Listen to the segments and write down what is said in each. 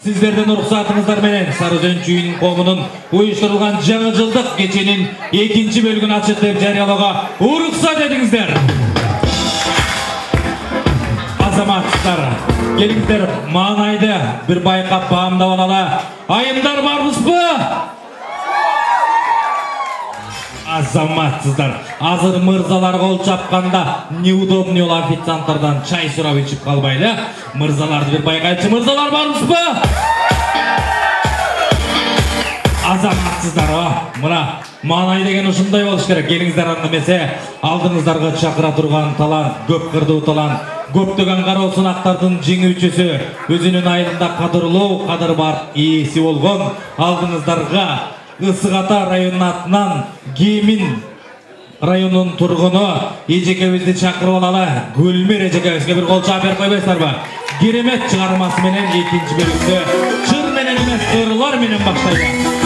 Sizlerden ruhsatыңızдар менен Sarızen Çüyün Komu'nun uyuşturulgan жаңы жылдық кеченин 2-ci bölgün açık деп жарыялауга ruhsat edingizler. Азаматтар, келиңиздер маанайды bir байкап баамдап алалы. Айымдар барбызбы? Азаматсыздар, азыр мырзалар кол чапканда неудобный официанттардан чай сурап ичип калбайлы. Мырзаларды bir байкайчы, мырзалар барбызбы? Азаматсыздар, мына маанай деген ушундай болуш керек. Келиңиздер анда эмесе, алдыңыздарга чакыра турган талант, көп кырдуу талант, көптөгөн кароо сынактардын жеңүүчүсү, өзүнүн айылында кадырлуу, кадыр бар ээси болгон алдыңыздарга Ысык Ата районунун атынан Кемин районунун тургуну эжекебизди чакырып алалы. Гүлмир эжекебизге bir кол чаап берип койбойсуздарбы? Керемет чыгармасы менен 2-ci bölümdө чыр менен эмес, ырлар менен баштайлы.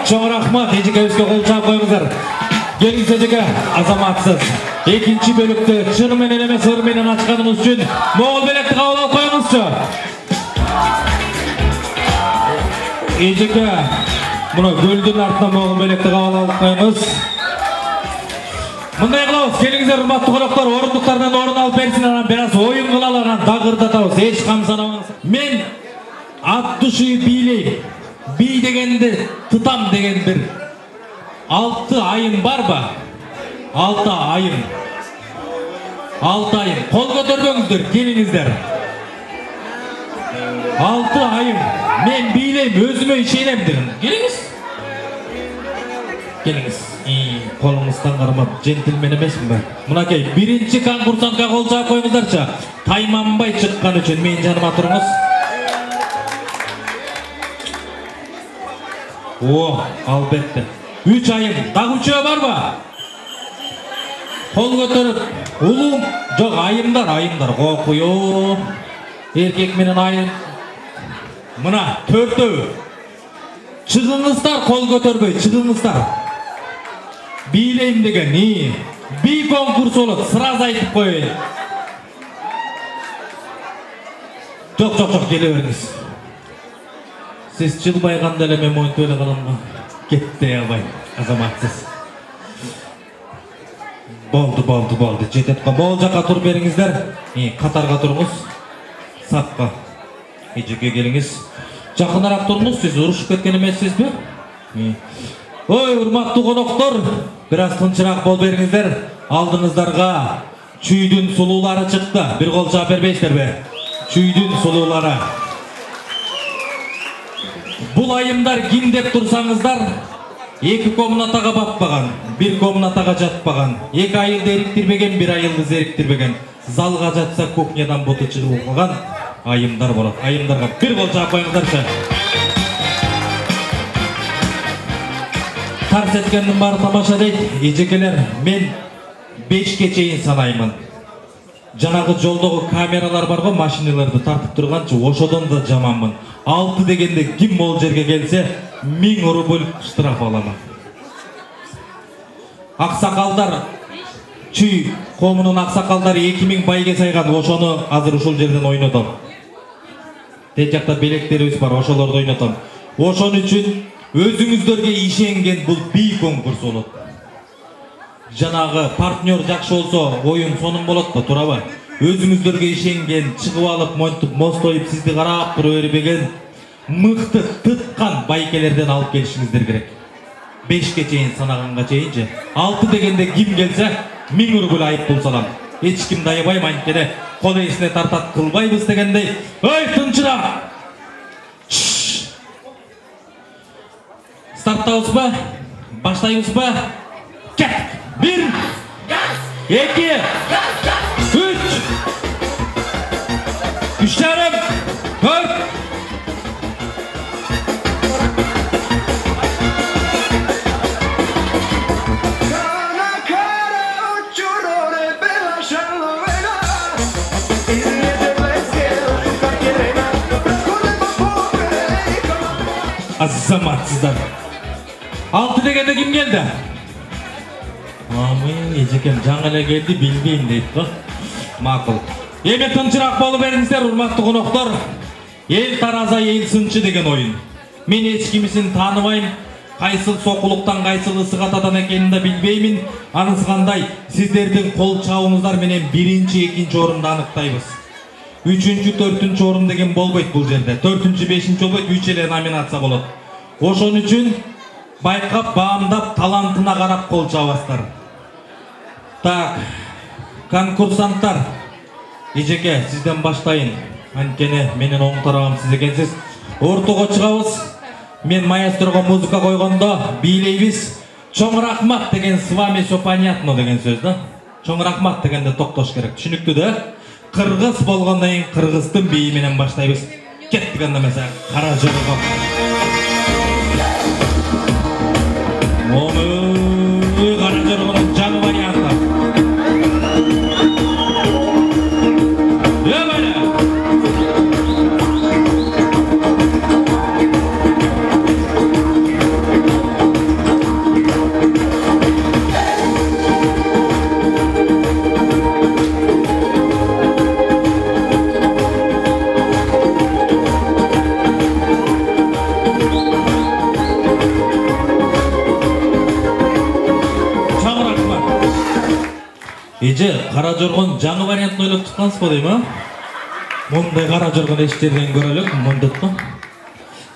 Çoğun rahmat. Ejikebizge kol çağıp koyuңuzlar. Gelin Ejike, azamatsız. Ekinci bölükte çır menen emes ır menen açkanımız üçün Moğol belekti kabul alıp koyuңuzçu. Ejike, buna göldün артынан Moğol belekti kabul alıp koyuңuz. Мындай кылабыз, келиңиздер урматтуу коноктор, орундуктардан орун алып берсин, анан бир аз оюн кылалы, анан дагырдатабыз, эч камсанабаңыз. Мен ат души бийлейм. Бий дегенди тытам деген бир 6 айым барбы? 6 айым. 6 айым. Кол көтөрбөңүздөр, келиңиздер. 6 айым. Мен бийлейм, өзүмө ишенем дегем. Келиңиз. Келиңиz. Колуңуздан кармап, джентльмен эмесминби? Мынакей, биринчи конкурсантка кол чаап коюңуздарчы. Тайманбай чыккан үчүн менин жаныма туруңуз. О, албетте. 3 айым. Дагы үчөө барбы? Кол көтөрүп, улум, жок, айымдар, кокуйоо. Эркек менен айым. Мына, 4-өө. Чыгыңыздар, кол көтөрбөй, чыгыңыздар. Бийлейм деген, бий конкурс болот, сразу айтып коеюн. Жок, келе бериңиз. Сиз жылбайганда эле мен моюнтуп эле каламга. Кетти абай, азаматсыз. Болду. Жетет кол жака туруп бериңиздер. Катарга туруңуз. Сапка. Эжеке келиңиз. Жакыныраак туруңуз, сиз урушуп кеткен эмессизби? Ой, урматтуу коноктор, бир аз тынчыраак бол бериңиздер. Алдыңыздарга чүйдүн сулуулары чыкты. Бир кол чаап бербейсиздерби? Чүйдүн сулуулары. Бул айымдар ким деп турсаңыздар, 2 комнатага батпаган, 1 комнатага жатпаган, 2 айылды эриктирбеген, 1 айылды зериктирбеген, залга жатса кухнядан буту чыгып калган айымдар болот. Айымдарга бир кол чаап коюңуздарчы. Тарс эткендин баары тамаша дейт. Эжекелер, мен 5ке чейин санаймын. Жанагы жолдогу камералар бар го, машиналарды тартып турганчы, ошодон да жаманмын. 6 дегенде ким могул жерге келсе, 1000 рубль штраф аламын. Аксакалдар, чүй комунун аксакалдары 2000 байге сайган, ошону азыр ушул жерден ойнотом. Тек жакта белектерибиз бар, ошолорду ойнотом. Ошон үчүн өзүңүздөргө ишенген бул бий конкурс болот. Жанагы партнер жакшы болсо, оюн сонун болот да, турабы? Өзүңүздөргө ишенген, чыгып алып, монтуп, мостоюп, сизди карап туруп бербеген, мыкты тыткан байкелерден алып келишиңиздер керек. 5ке чейин санаганга чейинчи. 6 дегенде ким келсе, 1000 рубль айып пул салам. Эч ким дайыбайм, анткени кол эсине тартат кылбайбыз дегендей. Ой, тынчыраак! Старттабызбы? Баштайбызбы? Кеттик! 1, 2, 3, 3,5, 4. Azamatsızlar. 6 degende kim geldi? Ejекем жаңы эле келди, билбейм дейт го. Макул. Эми тынчыраак болуп бериңиздер, урматтуу коноктор. Эл тараза, эл сынчы деген оюн. Мен эч кимисин тааныбайм. Кайсыл сокулуктан, кайсыл ысыгатадан экенин да билбеймин. Анысы кандай, сиздердин кол чабыңыздар менен 1-2 орунду аныктайбыз. 3-4 орун деген болбойт бул жерде. 4-5 болбойт, 3 эле номинация болот. Ошон үчүн байкап, баамдап, талантына карап кол чабасыздар. Так, конкурсанттар, Эжеке, сизден баштайын. Анткени менин оң тарабым сиз экенсиз. Ортого чыгабыз. Мен маэстрого музыка койгондо бийлейбиз. Чоң рахмат деген с вами всё понятно деген сөз да. Чоң рахмат дегенде токтош керек. Түшүнүктүү да? Кыргыз болгондон кийин кыргыздын бийи менен баштайбыз. Кеттик анда эмесе, кара жырга. Кара жырганын жаңы варианты. Эже кара жоргон жаңы вариантын ойлоп чыккансызбы дейм, а? Мондай кара жоргон эч жерден көрө элек, мондотпу.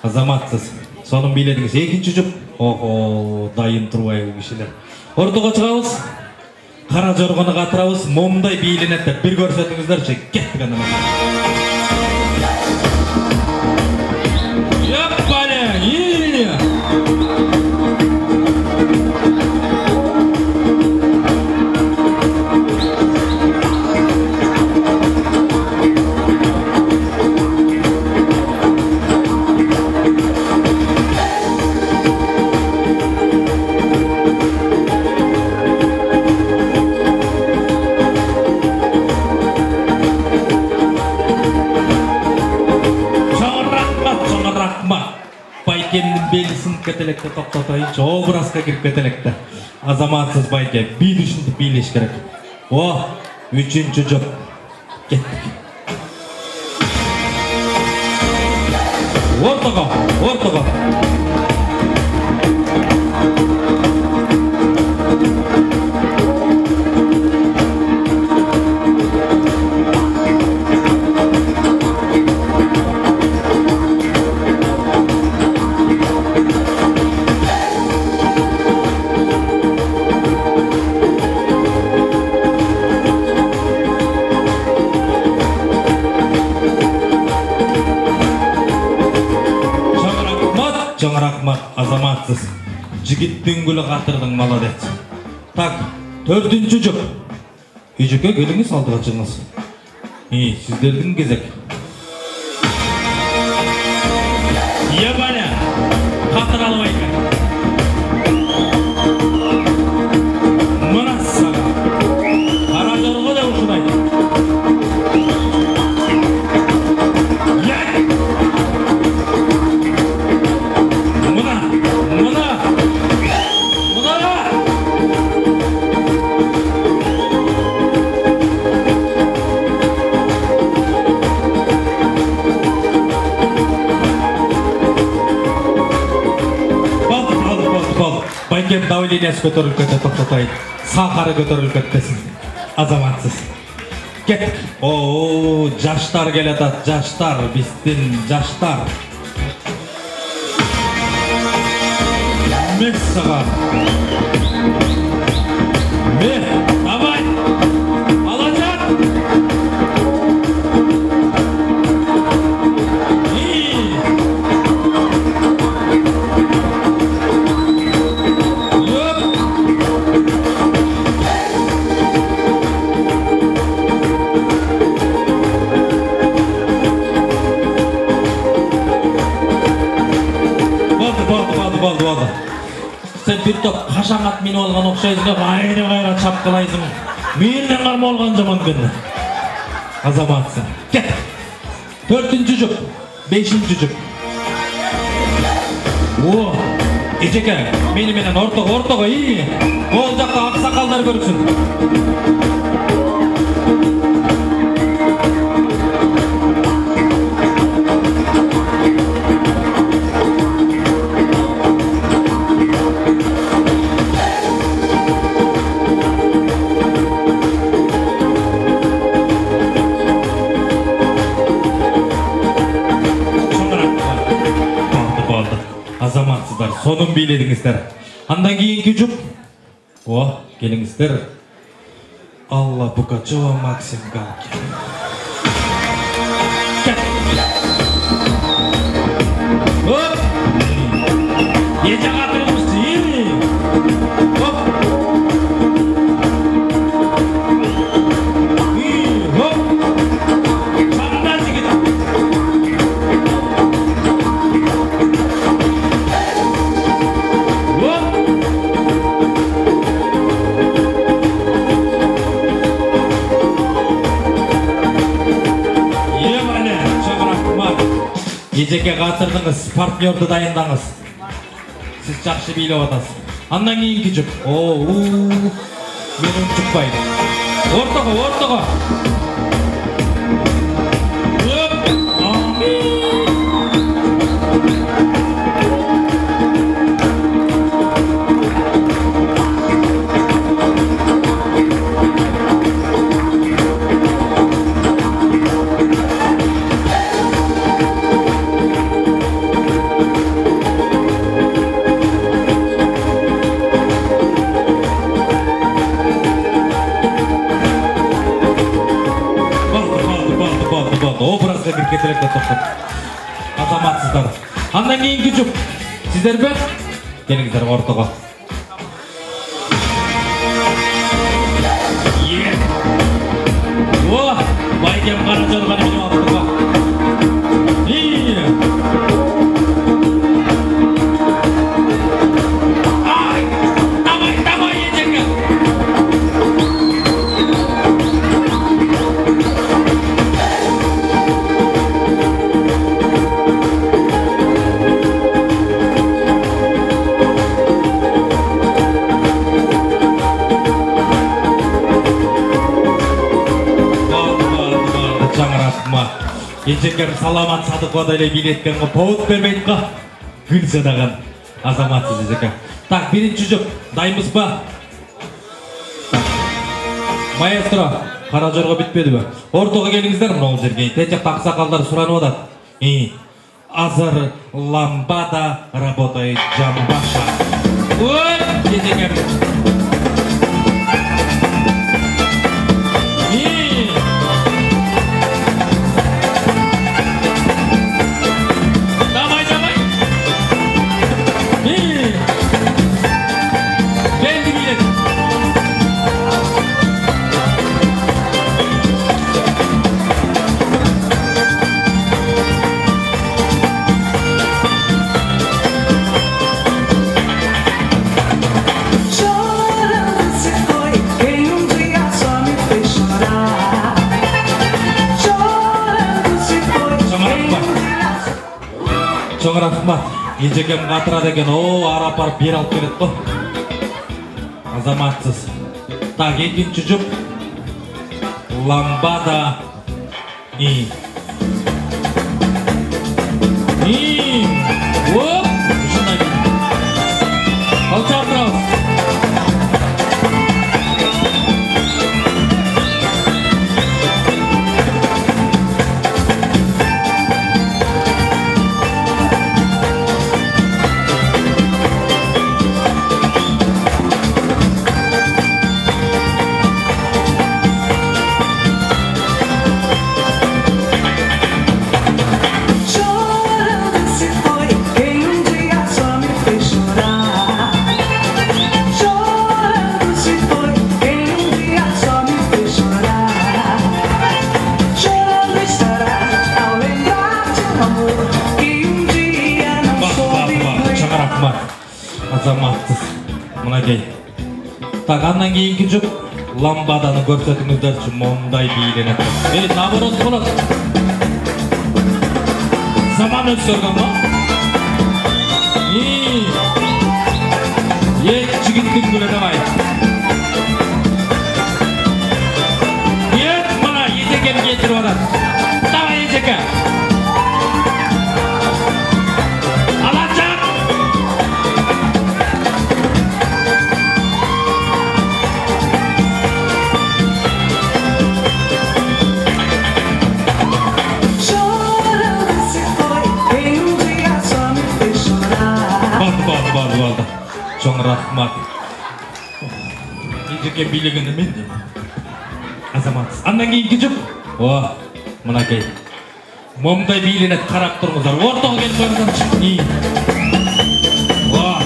Азаматсыз. Сонун бийледиңиз. Экинчи жұп. Ого, дайын турбайбы кишилер. Ортого чыгабыз. Кара жоргону катырабыз. Момундай бийленет деп бир көрсөтүңүздөрчү. Кеттик анда. Яппале, Байкемнің белісін кетелекті тоқтатайыншы, образға кіріп кетелекті. Азаматсыз байке, бейді үшінді бейлеш керек. О, үшінші жұп. Кеттік. Ортаға, ортаға. Жаңа рахмат, азаматсыз. Жигиттин гүлі қатырдың, молодец. Так, 4-ші жұп. Үйжеке келіңіз, алдыға шығыңыз. Сіздердің кезек. Ебаня, қатыр алмайын. Мына саға. Қара жорғы да ұшынайды. Байкем давлениесі көтеріліп кетті, тоқтатайын. Сақары көтеріліп кеттесін. Азаматсыз. Кеттік. О, жаштар келетат, жаштар, біздің жаштар. Мессаға. Давай. Алажат. Болды. Сен бір топ қашаңат мені олған оқшайсың деп айры-ғайра чапқылайсың. Менен қарма олған жаман бені. Азаматсың. Кет. 4-ші жұп. 5-ші жұп. О, ежеке, менен ортоға, Ол жақта ақсақалдар көріксін. Азаматсыздар, сонун бийледиңиздер. Андан кийинки жұп. О, келиңиздер. Алла Пугачева, Максим Галкин. Оп! Ете қатырылмышты, Оп! Ежеке қатырдыңыз, партнерді дайындаңыз. Сіз жақшы билеп атасыз. Андан кейінгі жұп. Мен ұмытпайды. Ортаға. кетелерге тоқтап. Азаматсыздар. Андан кейінгі жұп. Сіздер бе? Келіңіздер ортаға. О, байкем қара жорғаны менің ортаға. Ежекер Саламат Садықова дәле билеткен ғо повод бермейді ға гүл жадаған азаматсыз ежекер. Так, бірінші жұп, дайымыз ба? Маэстро, қара жорға бітпеді бі. Ортаға келіңіздер мұнау жерге. Тәтек тақсақалдар сұранып одады. Азыр ламбада работает жамбаша. Ой, ежекер. Çok rahmat. Ежекем қатырады екен. О, арапар бер алып келеді қой. Азаматсыз. Так, екінші жұп. Ламбада. Оп! Шындай бейді. Алча тұрауыз. Азаматсыз. Мұна кей. Так, аннан кейінгі жұп. Ламбаданы көрсетіңіздер үшін мұндай бейленеді. Наоборот болады. Заман өсірген ба? Жігіттің күлі давай. Мұна ежекені кетіріп одады. Давай ежеке. Çok rahmat. Ежеке билегені мен деймін. Азаматсыз. Андан кейінгі жұп. О, мұна кей. Мұндай биленеді, қарап тұрыңыздар. Ортаға келіп қойыңыздар. О,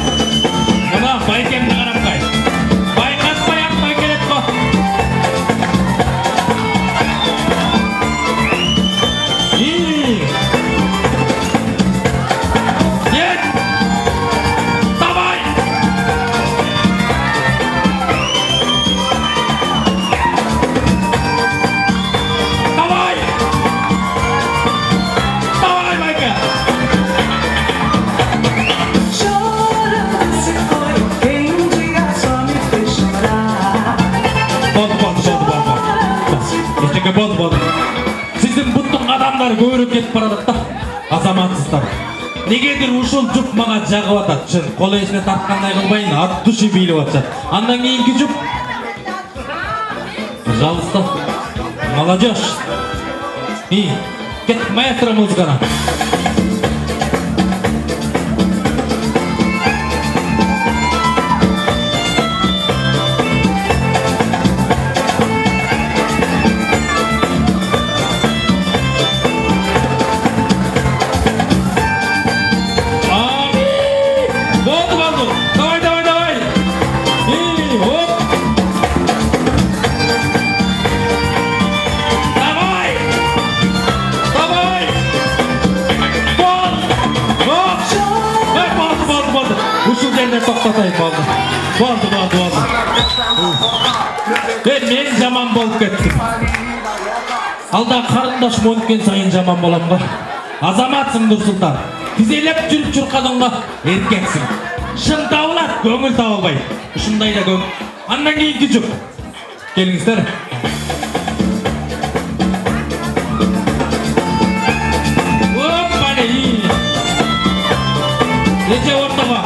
мұна байкемді қарап қай. Байқатпай ақпай келеді қо. Болды. Сіздің бұттың адамдар көріп кетіп барадық та, азаматсыздар. Негедір ушыл жұп маға жағып атады. Шын, қолы есіне тартқандай қылбайын, ат дұши бейліп атады. Андан кейінгі жұп. Пожалуйста. Молодежь. Кет маэстро музыкана. Ежекелер тоқтатайық болды. Болды. Мен жаман болып кеттім. Алда қарындашым өткен сайын жаман болам ба? Азаматсың Нұрсұлтан. Тізелеп жүріп жүрқаныңға еркексің. Шын табылады, көңіл табылбай. Шындай да көңіл. Андан кейінгі жүк. Келіңіздер. Ece ortağa.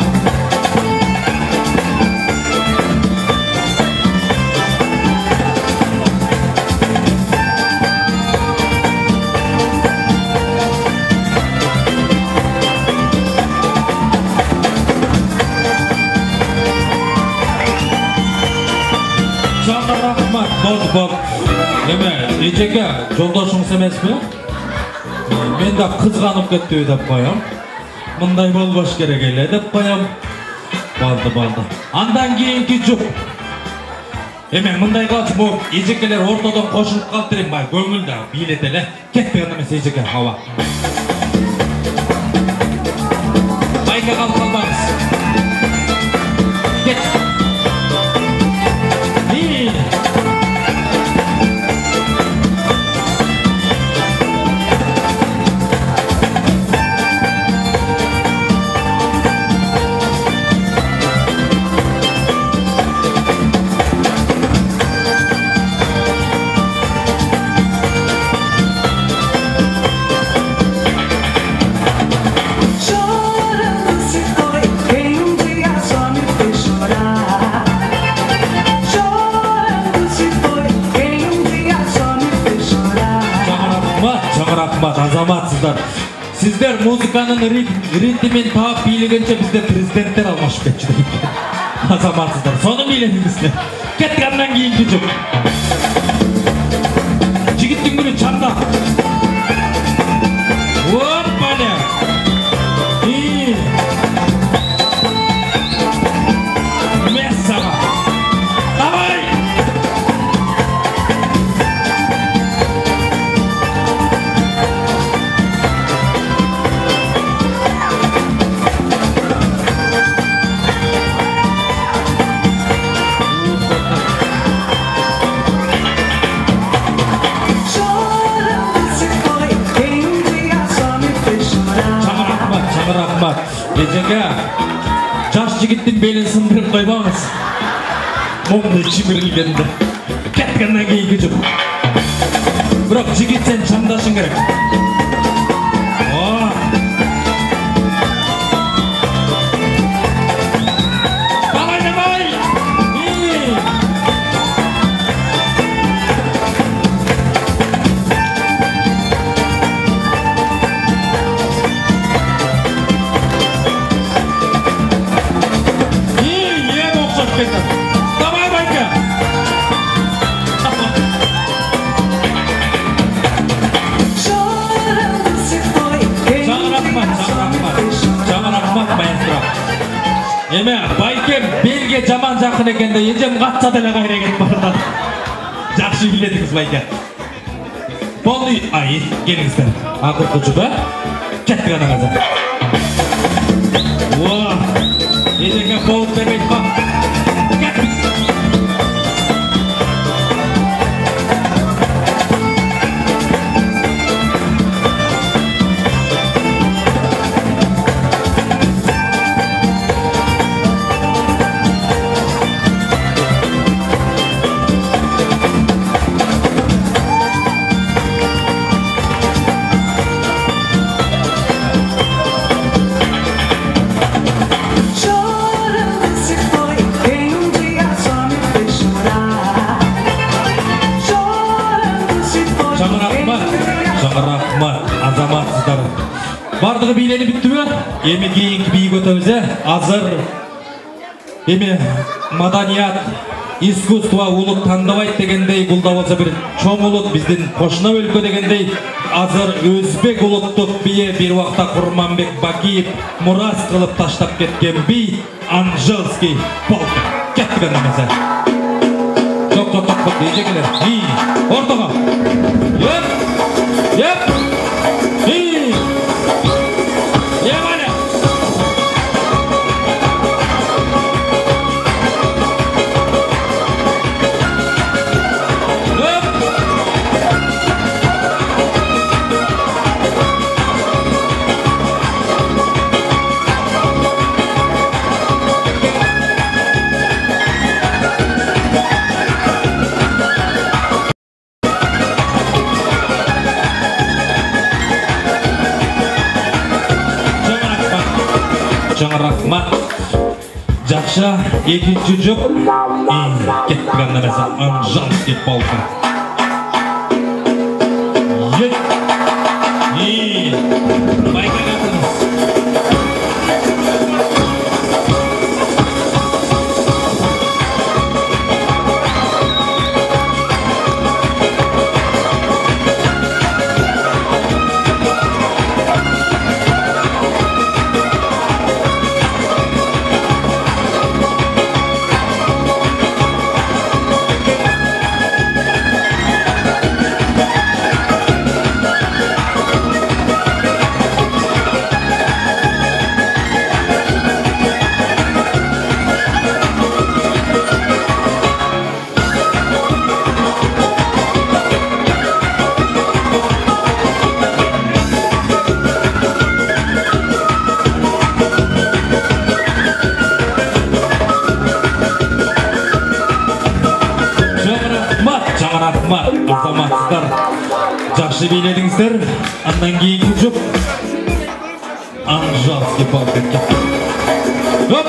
Çağlar Rahmat, bol. Ecege, жолдошуңуз эмеспи? Мен да кызганып кетти деп коем. Мындай болбош керек эле деп коем. Болду. Андан кийинки жүк. Мындай кылчу могу эжекелер ортодон кошулуп калтырайм ба, көңүл да бийлет эле. Кетпей гана эмес эжеке, аба. Байка калбаңыз. Кет. Азаматсыздар. Сіздер музыканын ритмин таап бийлегенче бізде президенттер алмашып кетчү дейт. Азаматсыздар. Соны бийледиңиздер. Кеткеннен кийинки жүк. Жигиттин күнү чамда. Оппане. Мессага. Давай. Ejege, жаш жигиттин белин сындырып койбоңуз. Момду чимирилгенде. Кеткенден кийинки жүк. Бирок жигит сен чамдашың керек. Давай, Байка! Жаңа рахмат, маэстро. Байке белге жаман жакын экенде, эжем катса деле кайра кетип баратат. Жакшы биледиңиз, Байке. Болду, келиңиздер. Акыркы жүк, кеттик анаңыздар. Эжеге болуп бербейт ба? Азаматсыздар. Бардығы бийлени бүттүбү? Эми кийинки бийик өтөбүз. Азыр маданият, искусство улут тандабайт дегендей, бул да болсо бир чоң улут, биздин кошуна өлкө дегендей, азыр өзбек улуттук бие бир убакта Курманбек Бакиев мурас кылып таштап кеткен бий Анжелский полк. Кеттик эмесе. Жок, эжекелер. Ортого. Yep. Чоң рахмат. Жақшы, екінші жұп. Кеттіген немесе Анжан деп болсын. Байқа қатыңыз. Азаматсыздар, жақсы биледіңіздер. Андан кейінгі жұп Анжанский болып кеткен. Оп!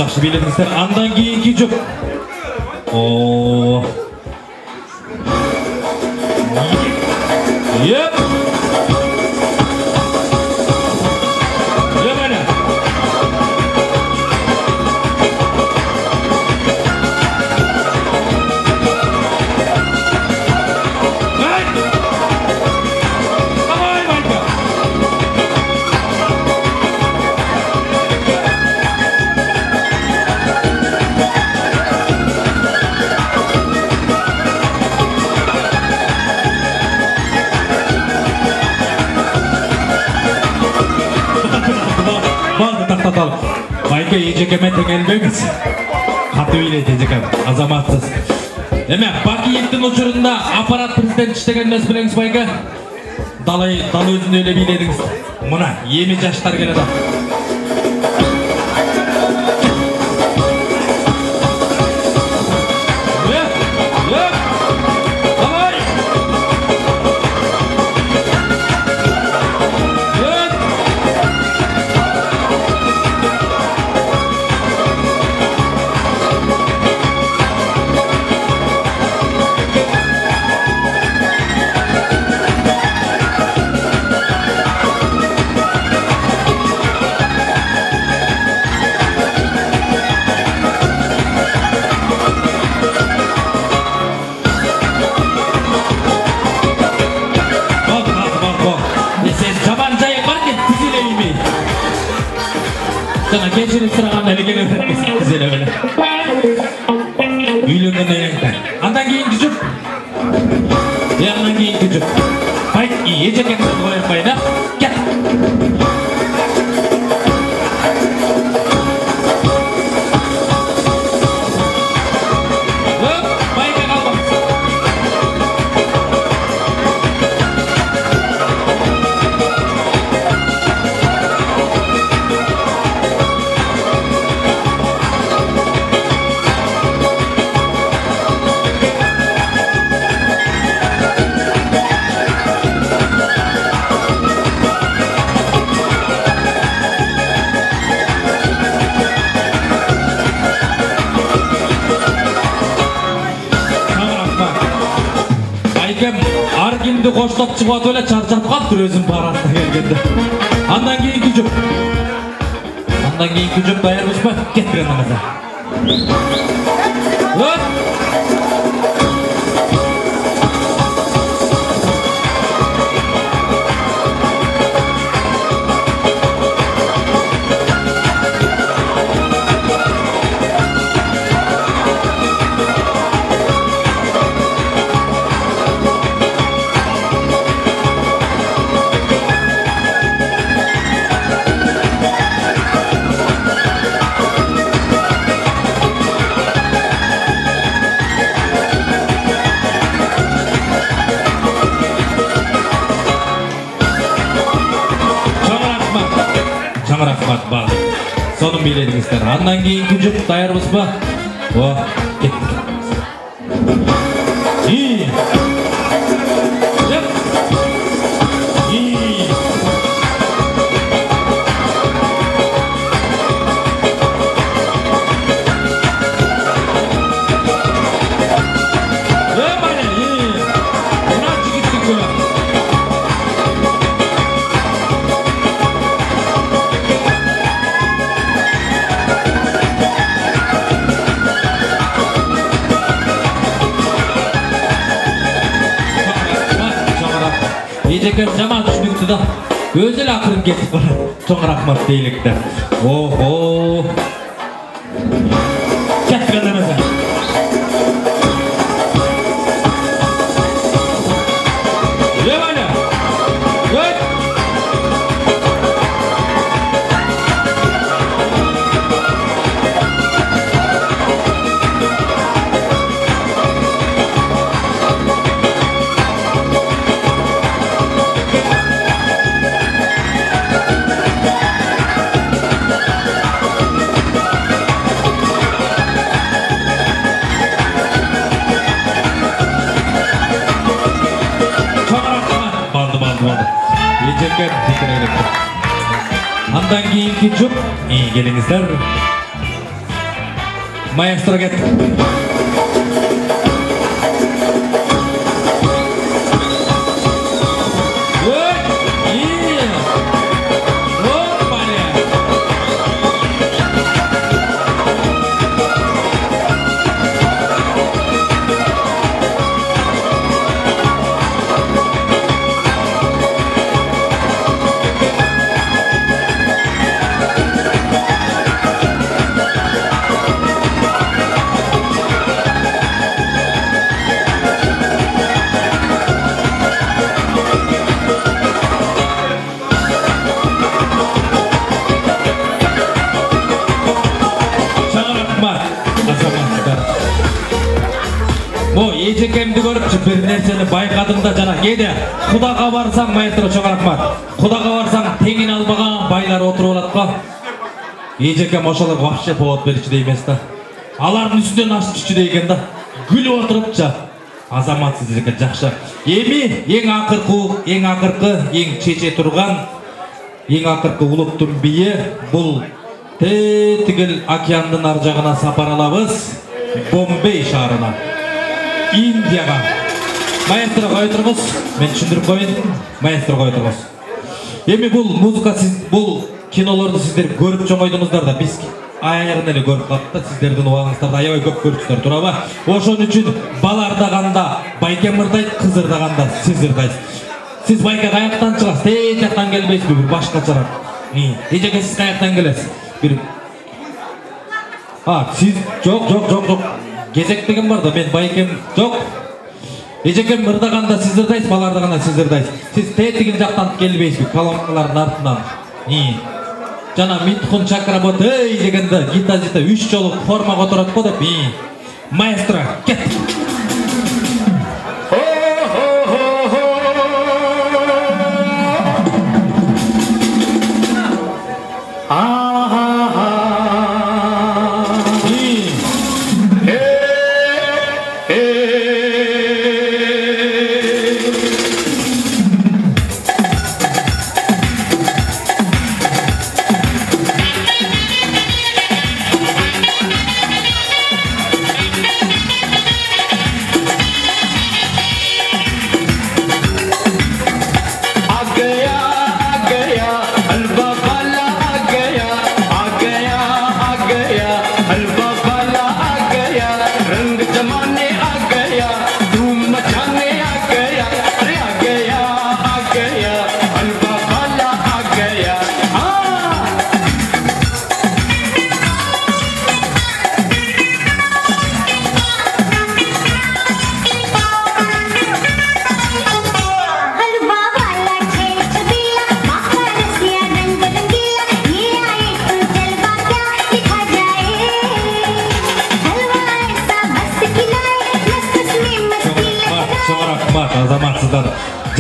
Жақсы биледіңіздер. Андан кейінгі жұп. Еп! Ебәне! Давай, Ванька! Байка ежекеме теңелбеңіз. Қаты билет ежекем, азаматсыз. Бакиевтің ұшырында аппарат президент іштеген мәс білеңіз байка. Дал өзін өлі биледіңіз. Мұна, еме жаштар келеді. Sana geçirip sırağın eligini öğretmesin güzel öyle. Üylüğünden eğlenkten. Andan giyin gücük. Yandan giyin gücük. Hayt iyi ceketini koyun bayına. Gel. Аргинді қоштап шығуат өлі чарчап қаптыр өзім барасына келгенді. Андан кейінгі жұп. Андан кейінгі жұп дайыр бұшпа, кеттірен намаза. Өт! келиңиздер. Андан кийинки жұп даярбызбы? О, кеттик. Ежекем жаман түшүнүктү да. Өзү эле акырын кетип барат. Чоң рахмат дейликти. Охо. Кеттик эмесе. Андан кийинки жұп, келиңиздер. Маэстро кеттик. Ежекемді көріп бір нәрсені байқадым да жана кеде Құдаға барсаң, маэстро чоң рахмат. Құдаға барсаң теңін албаған байлар отырып алат қа. Ежекем ошолор вообще повод беричи деймес да. Алардын үстүнөн ашып түшчү дейген да. Күлүп отурупча. Азаматсыз экен жакшы. Эми эң акыркы, эң чече турган, эң акыркы улуттун бие бул тигил океандын ар жагына сапар алабыз. Бомбей шаарына. Индияға. Маэстро қойдырғыз. Мен түшіндіріп қойын. Маэстро қойдырғыз. Эми бұл музыка, бұл киноларды сіздер көріп жоң ойдыңыздар да. Біз айырын әлі көріп қапты. Сіздердің уағыңыздарды аябай көп көріпсіздер тураба. Ошон үчүн балардағанда Байке мырдайт, қызырдағанда сіздердайсыз. Сіз Байке қаяқтан шығасыз. Тейт жақтан келбейсіз бе? Bir башқа шығар. Ежеке сіз қаяқтан келесіз. Сіз жоқ. Кезек деген бар да, мен Байкем жоқ. Ежекем мырдағанда сіздердайсыз, балардағанда сіздердайсыз. Сіз тетігін жақтан келбейсіз, колонкалардың артынан. Жана Митхун Чакработ дегенде гитазита 3 жолу формаға отырады қо деп. Маэстро, кет!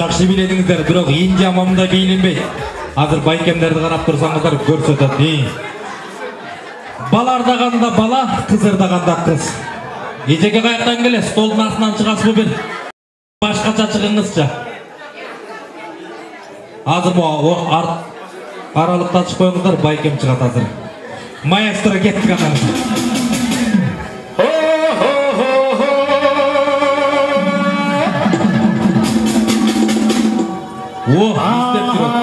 Жақшы биледіңіздер, бірақ Индия мамында бейленбейді. Азыр Байкемдерді қарап тұрсаңыздар көрсетеді. Балардағанда бала, қызырдағанда қыз. Ежеке қаяқтан келе, столдың астынан шығасыз бір башқаша шығыңызша. Азыр бұл аралықта шығып қойыңыздар, байкем шығат азыр. Маэстро кеттік анамыз. О, істеп тұрады.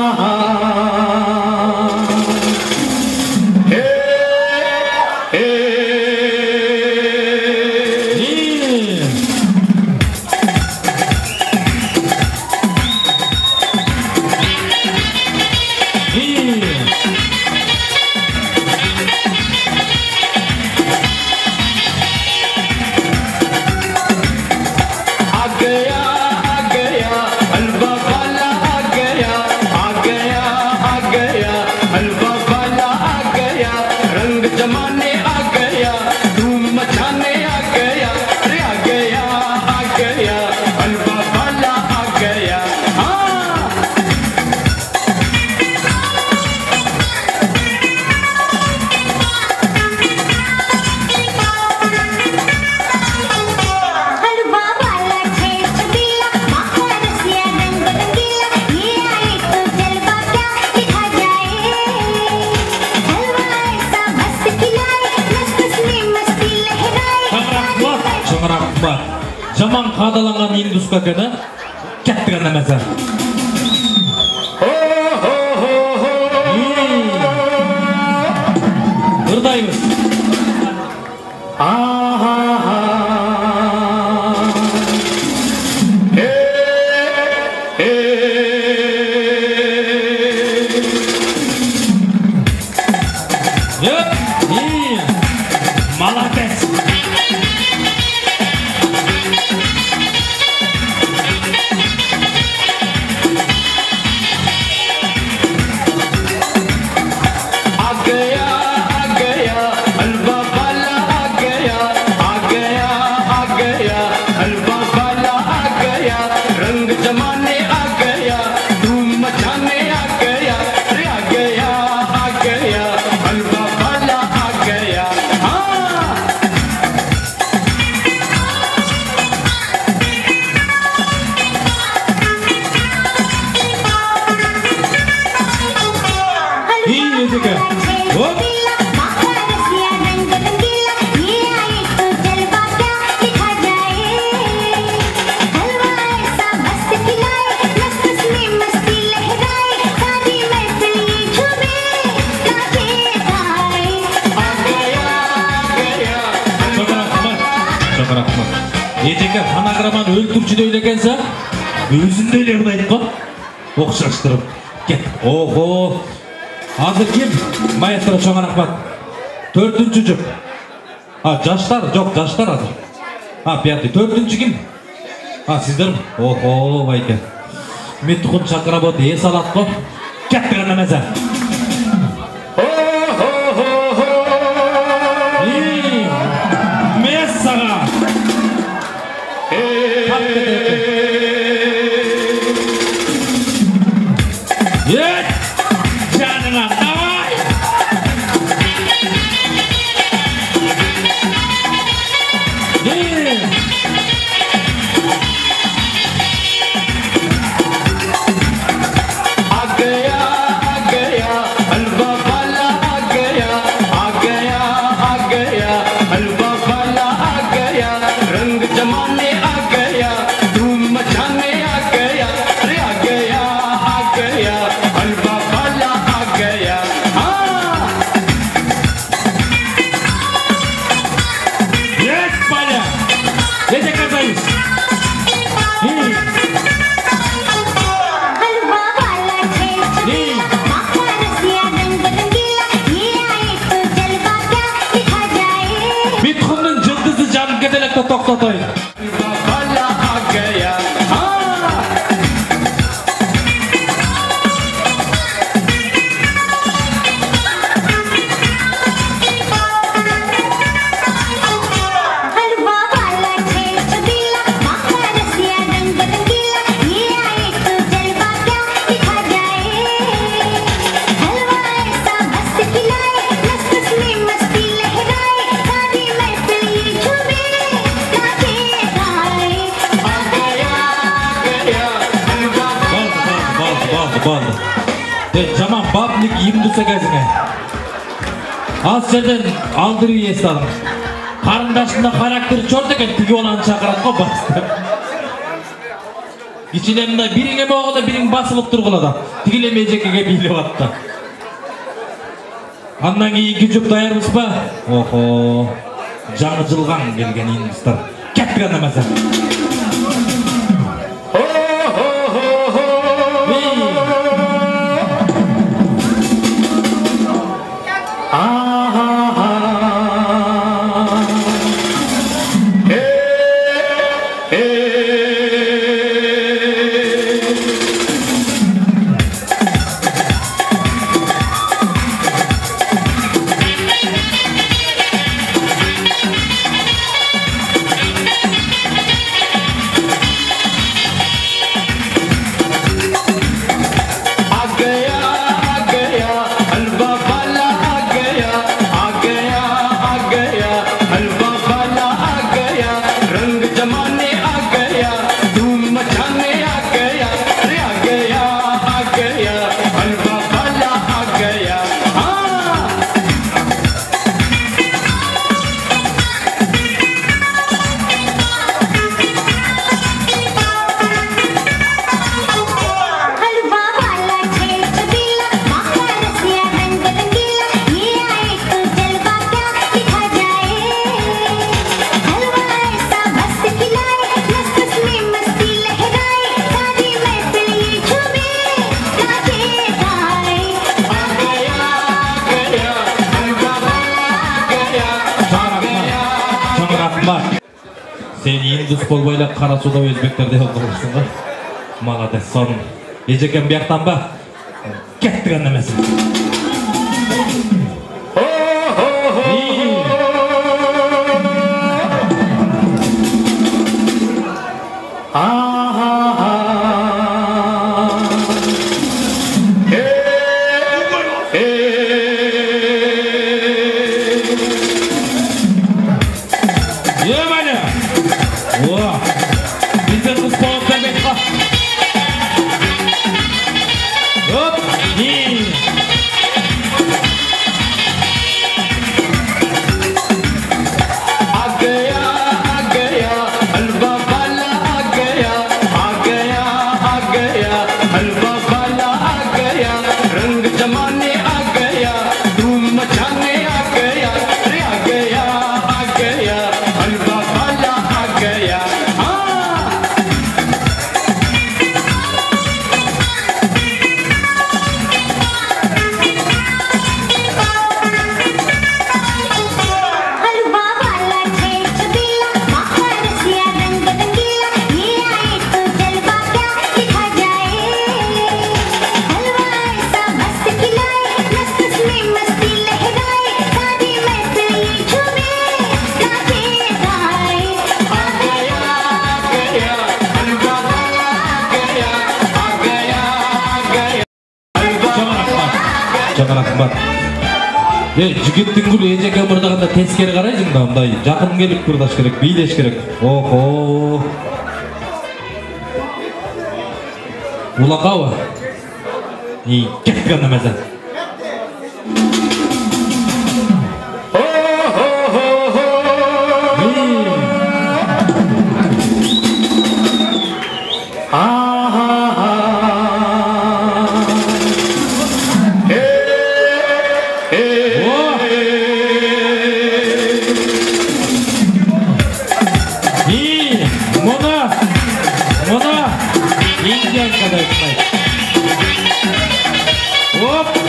Жаман қадаланған индуска көні кәттік анамаза. Ұрдаймыз. Молодец. Ежеке фонограмманы өлтірші дейлегенсі, өзін дейлегін айтқа, оқшаштырып кет. Ого! Азыр кем? Маэстро Чоңар Ахмат. 4-ші жүк. Жаштар? Жоқ, жаштар азыр. 5-ші. 4-ші кем? Сіздер? Ого, байке. Меттіқұн шақыра боды, ес алат қо. Кеттік анамаза. Мессаға! Jangan давай! Toqtatay. मस्ती бабник имдуса кезине. Аз жерден алдыры естадым. Карындашында характер чорт экен, тиги баланы чакырат го басты. Кичинемде бириңе могуда бириң басылып тургула да. Тигиле межекеге бийлеп атты. Андан кийинки жүк даярбыз ба? Охо. Жаңы жылган келген индустар. Кеттик анда маса. Sen indus bolboyla kara suda özbeklerde yoldurursun da. Malades son. Ejeken biyaktan ba. Kettik anlamasın. Жигиттин гүлү эжеке мырдаганда тескери карайсың да, мындай жакын келип турдаш керек, бийлеш керек. Охо. Улакабы? Кеттик анда маза. Indian kadar. Hop.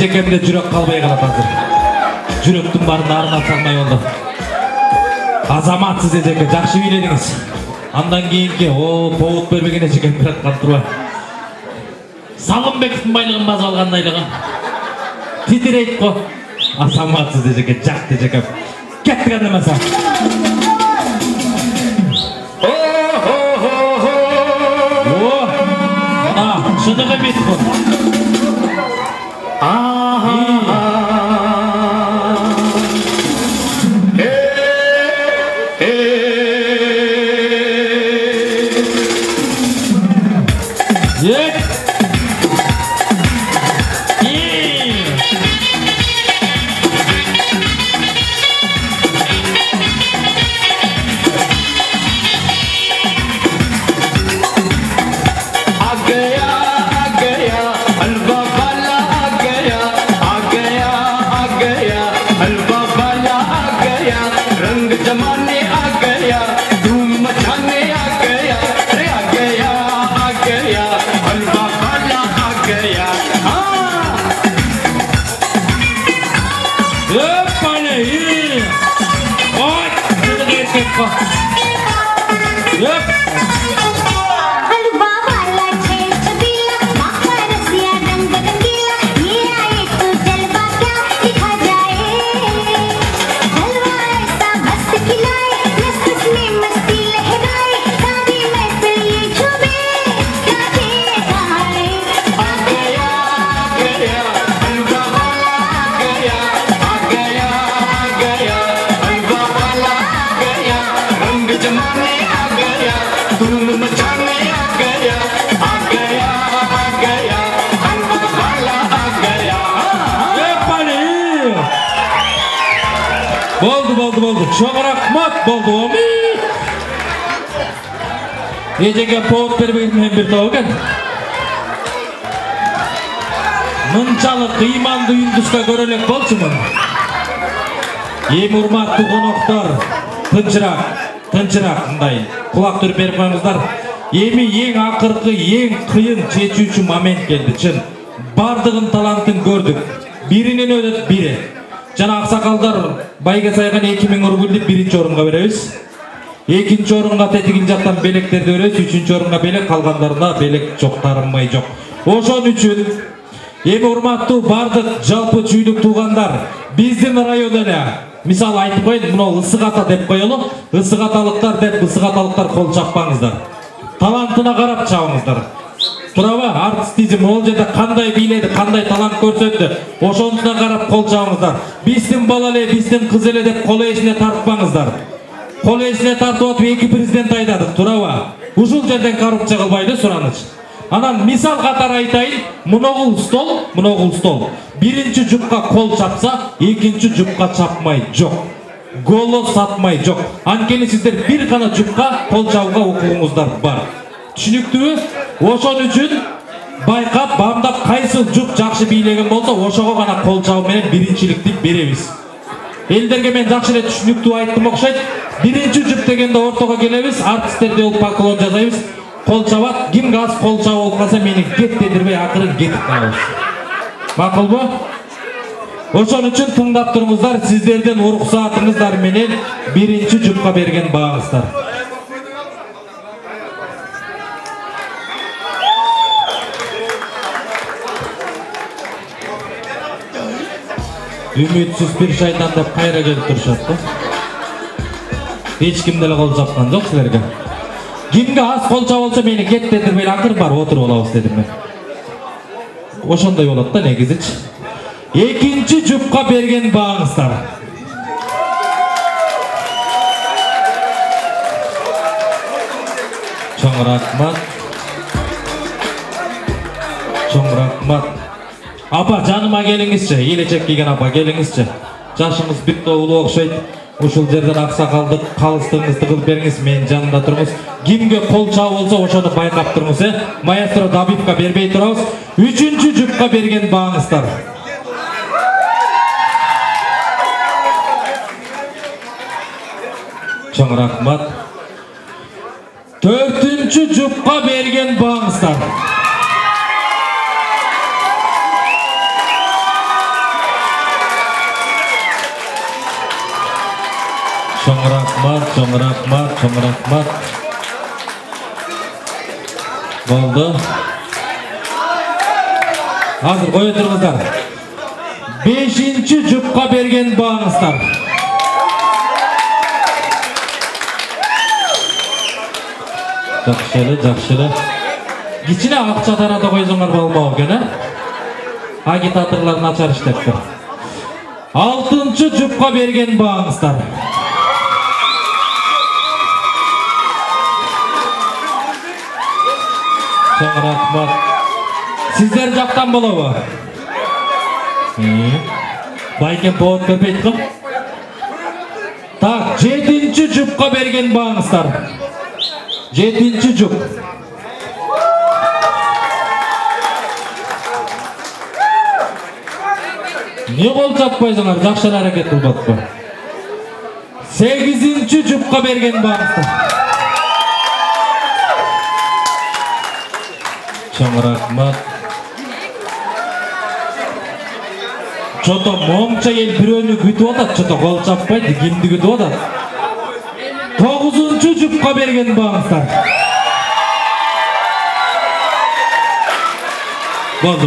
Эжекемде жүрөк калбай калат азыр. Жүрөктүн барын арына салмай болду. Азаматсыз эжеке, жакшы бийледиңиз. Андан кийинки повод бербеген эжекем бираткан турбай. Салымбектин байлыгын база алгандайлыгын. Титирейт го. Азаматсыз эжеке, жакты эжекем. Кеттик анда эмесе. Шыдығы бет бұл. Oldu. Çok rahmat oldu. Ejege povod berбейм bir togen. Мынчалык ыйманды Юндуска көрөлөк болчумун. Эми урматтуу коноктор, тынчыраак мындай кулак түрүп берип коюңуздар. Эми эң акыркы, эң кыйын чечүүчү момент келди. Чын бардыгын талантын көрдүк. Биринен өтөт бири. Жана аксакалдар байга сайган 2000 ургулду биринчи орунга беребиз. Экинчи орунга тетигин жактан белектерди беребиз, үчүнчү орунга белек, калгандарына белек жок, тарынмай жок. Ошон үчүн эми урматтуу бардык жалпы чүйлүк туугандар, биздин район эле мисалы айтып коеюн, мына ысык ата деп коелу. Ысык аталыктар деп ысык аталыктар кол чаппаңыздар. Талантына карап чабыңыздар. Турабы, артистизм ол жерде кандай бийледи, кандай талант көрсөттү, ошонусуна карап кол чабыңыздар. Биздин бала эле, биздин кыз эле деп кол эсине тартпаңыздар. Кол эсине тартып атып эки президент айдадык, турабы. Ушул жерден коррупция кылбайлы сураныч. Анан мисал катары айтайын, муногул стол. Биринчи жупка кол чапса, экинчи жупка чапмай жок. Голос сатмай жок. Анткени сиздер бир гана жупка кол чабууга укугуңуздар бар. Түшүнүктүүбү? Ошон үчүн байкап, бамдап кайсы жуп жакшы бийлеген болсо, ошого гана кол чабуу менен биринчиликти беребиз. Элдерге мен жакшы эле түшүнүктүү айттым окшойт. Биринчи жуп дегенде ортого келебиз, артисттерди болуп поклон жасайбыз. Кол чабат, кимге аз кол чабуу болуп калса мени кет дедирбей акырын кетип калабыз. Макулбу? Ошон үчүн тыңдап туруңуздар, сиздердин уруксатыңыздар менен биринчи жупка берген бааңыздар. Үмүтсүз бир шайтан деп кайра келип турушат да. Эч ким деле кол чапкан жок силерге. Кимге аз кол чабуу болсо мени кет дедирбей акыр бар отуруп алабыз дедим мен. Ошондой болот да негизичи. Экинчи жупка берген бааңыздар. Чоң рахмат. Апа, жаныма келиңизчи, элечек кийген апа, келиңизчи. Жашыңыз бүттө улуу окшойт. Ушул жерден аксакалдык калыстыгыңызды кылып бериңиз, менин жанымда туруңуз. Кимге кол чабуу болсо, ошону байкап туруңуз, Маэстро Dabibga бербей турабыз. Үчүнчү жупка берген бааңыздар. Чоң рахмат. Төртүнчү жупка берген бааңыздар. Çok rahmat, çok rahmat, çok rahmat. Oldu. Hazır koy oturыңыздар. 5-ci жұпқа берген bağınızlar. Жақшылы. Кичине акча тарата койсоңор болмау экен, агитаторлор начар иштептир. 6-cı жұпқа берген bağınızlar. Çok rahmat. Sizler жактан болобу? Байкен повод көрпейт кым? Так, 7-ci жұпқа берген bağınızlar. 7-ci жұп. Не кол чаппайсыңар, жакшы аракет кылбаппы. 8-ci жұпқа берген bağınızlar. Çok rahmat. Çото момча ел бирөөнү күтүп атат, чото кол чаппайт, кимди күтүп атат. 9-cı жұпқа берген bağınızlar. Болду.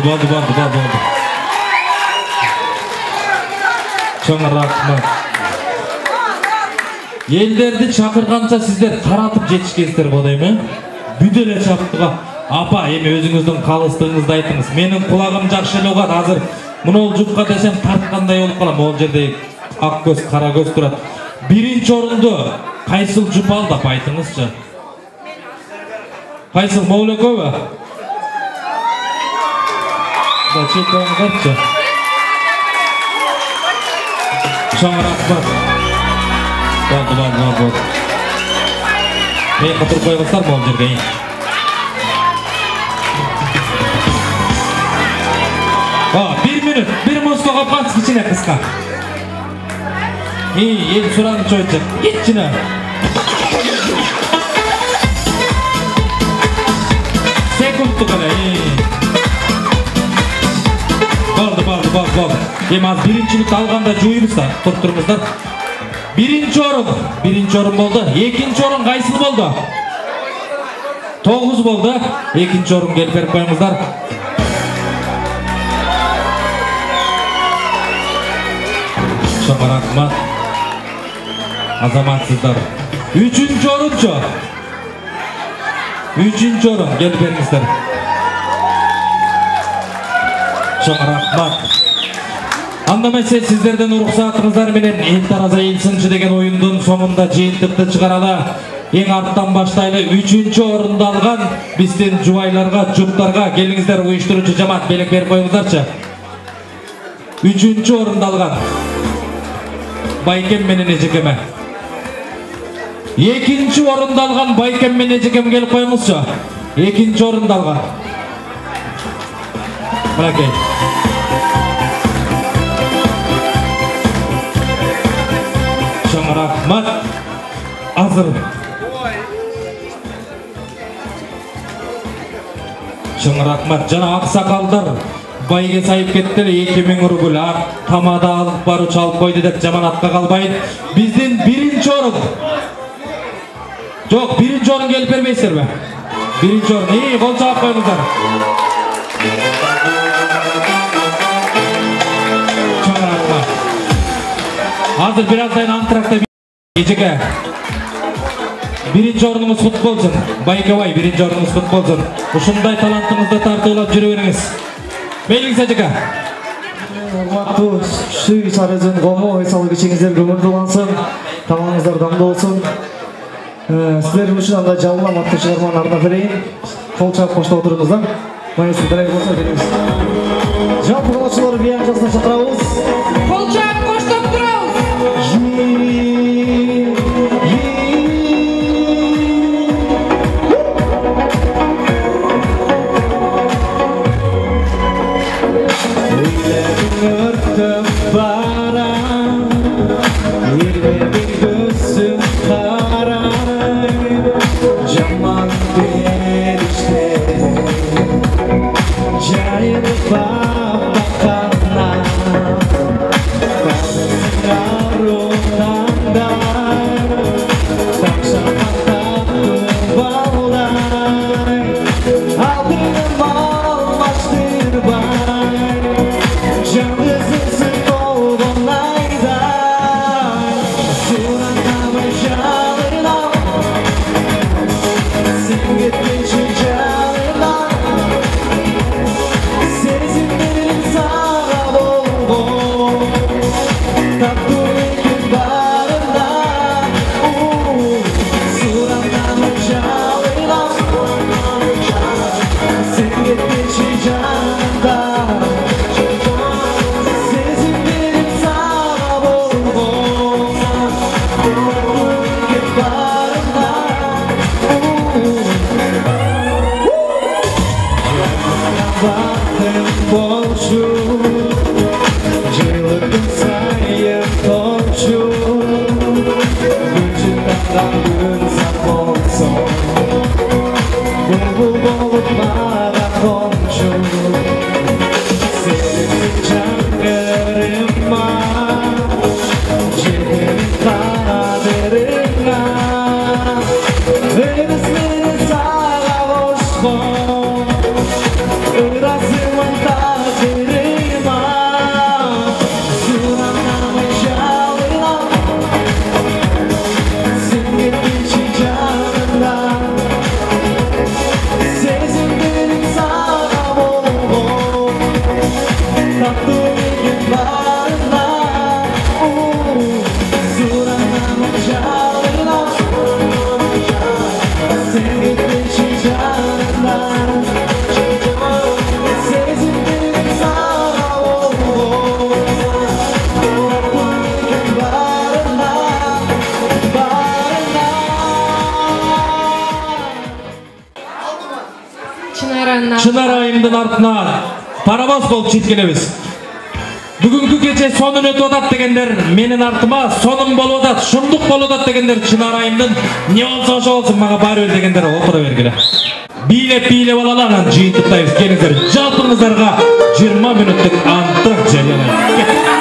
Çok rahmat. Елдерди чакырганча сиздер таратып жетишкенсиздер болойбу? Бүт эле чаптыга. Апа, эми өзүңүздүн калыстыгыңызды айтыңыз. Менин кулагым жакшы эле угат. Азыр мунул жупка десем тарткандай болуп калам. Ол жерде ак көз, кара көз турат. 1-ci орунду кайсыл жуп алды деп айтыңызчы? Кайсыл, Моулекова? Да, чекоңуздарчы. Çok rahmat. Болду. Мен кытырып койгузсар могул жерге. Bir minut, bir muzga kapat içine kıska. İyi, el suranı çocuk. Git içine. Sekundlu kadar, iyi. Oldu. Yemaz, birincilikte alganda cuyumuzlar, tutturumuzlar. Birinci orun oldu. 2-ci orun kaysıl oldu? 9 oldu. 2-ci orun gelip verip koyumuzlar. Çok rahmat. Azamatsızlar. 3-cü oruncu. 3-cü orun gelip vermişler. Çok rahmat. Andamaysa sizlerden ruhsatыңыздар менен эл тараза эл сынчы деген оюндун соңунда жыйынтыкты чыгаралы. Эң арттан баштайлы 3-cü орунду алган биздин жубайларга, жуптарга келиңиздер, уюштуруучу жамаат белек берип коюңуздарчы. 3-cü орунду алган Байкем менен Эжекеме. 2-ci орунду алган Байкем менен Эжекем келип коюңузчу. 2-ci орунду алган. Мынакей. Çok rahmat. Hazır. Çok rahmat. Jana aksakalдар байге сайып кеттер, 2000 рубль тамада алып бару чалып койду деп жаманатка калбайын. Биздин 1-ci орун. Жок, 1-ci орун келип бербейсиздерби? 1-ci орун. İyi, кол чаап коюңуздар. Çok rahmat. Hazır birazdan antrакта Эжеке. 1-ci orunumuz kutlu bolsun. Байкебай, 1-ci orunumuz kutlu bolsun. Ушундай талантыңызды тартуулап жүрө бериңиз. Мейлиңиз Эжеке. Урматтуу Шүй Сарызын гому эсалы кечиңиздер көмүрлүү улансын. Тамагыңыздар дамдуу болсун. Сиздер үчүн анда жалпы аттуу чыгарманы арнап берейин. Кол чаап коштоп отуруңуздар. Майысыз дарек болсо бериңиз. Жалпы калачылар биян жасына чакырабыз. Кол чаап коштоп турабыз. Bakana Чынар айымдын артынан паровоз болуп жеткенебиз. Бүгүнкү кече сонун өтүп атат дегендер менин артыма сонун болуп атат, шундук болуп атат дегендер Чынар айымдын не болсо ошо болсун мага баары бир дегендер отура бергиле. Бийлеп алалар жыйынтыктайбыз. Келиңиздер, жалпыңыздарга 20 мүнөттүк анттык жарыялайм.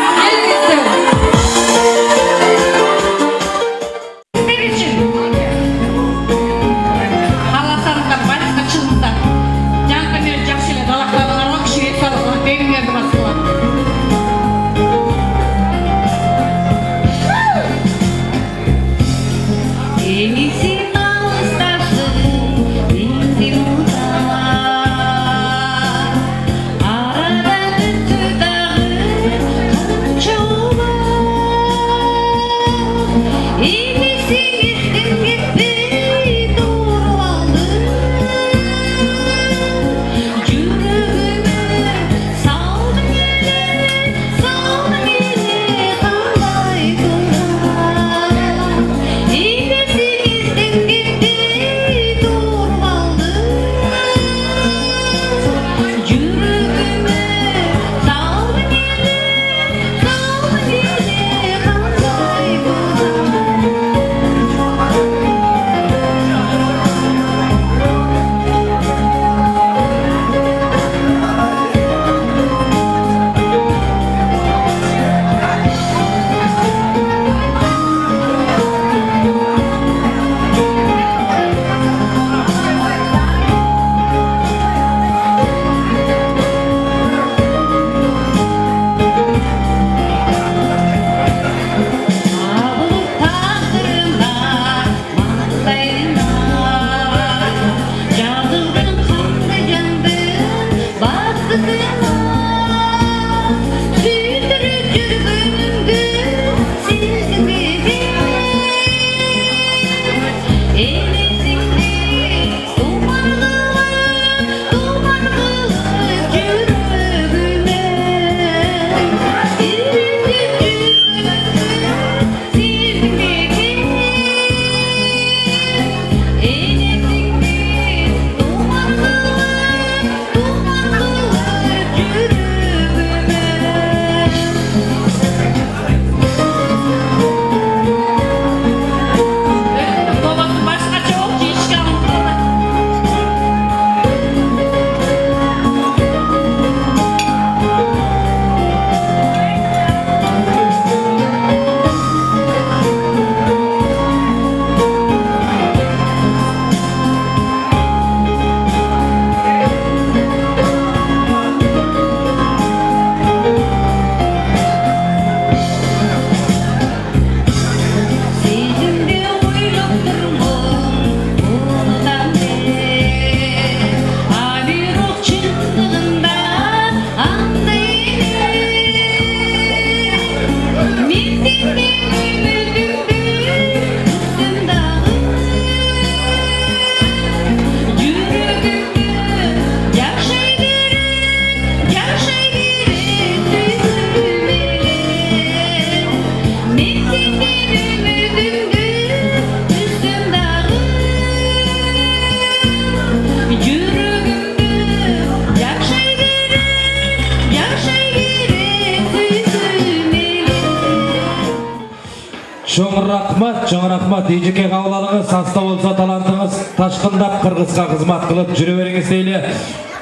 Чоң рахмат, ежеке кабыл алыңыз, саста болса талантыңыз ташкындап Кыргызга кызмат кылып жүрө бериңиз дейли.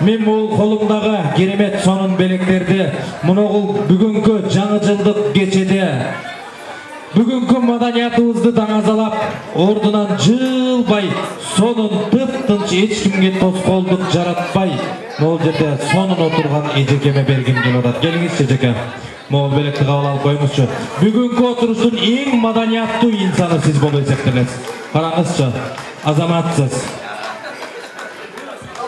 Мен бул колумдагы керемет сонун белектерди муногул бүгүнкү жаңы жылдык кечеде бүгүнкү маданиятыбызды таңазалап, ордунан жылбай, сонун тып-тынч эч кимге тоскоолдук жаратпай, могул жерде сонун отурган эжекеме бергим келип атат. Келиңизчи эжеке. Могул белекти кабыл алып коюңузчу. Бүгүнкү отуруштун эң маданияттуу инсаны сиз болуп эсептелесиз. Караңызчы, азаматсыз.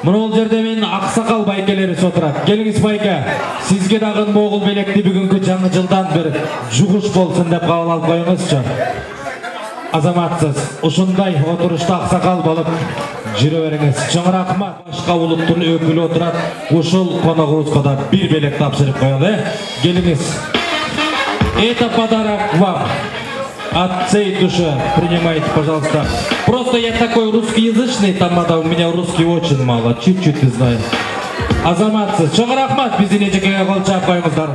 Мынол жерде мен аксакал байкелерибиз отурат. Келиңиз байке, сизге дагы могул белекти бүгүнкү жаңы жылдан бир жугуш болсун деп кабыл алып коюңузчу. Азаматсыз, ушундай отурушта аксакал болуп жүрө бериңиз. Чоң рахмат. Башка улуттун өкүлү отурат. Ушул коногубузга да бир белек тапшырып коелу. Келиңиз. Это подарок вам. От всей души принимайте, пожалуйста. Просто я такой русскоязычный, там надо, у меня русский очень мало, чуть-чуть знаю. Азаматсыз. Чоң рахмат, биздин эжекеге кол чаап коюңуздар.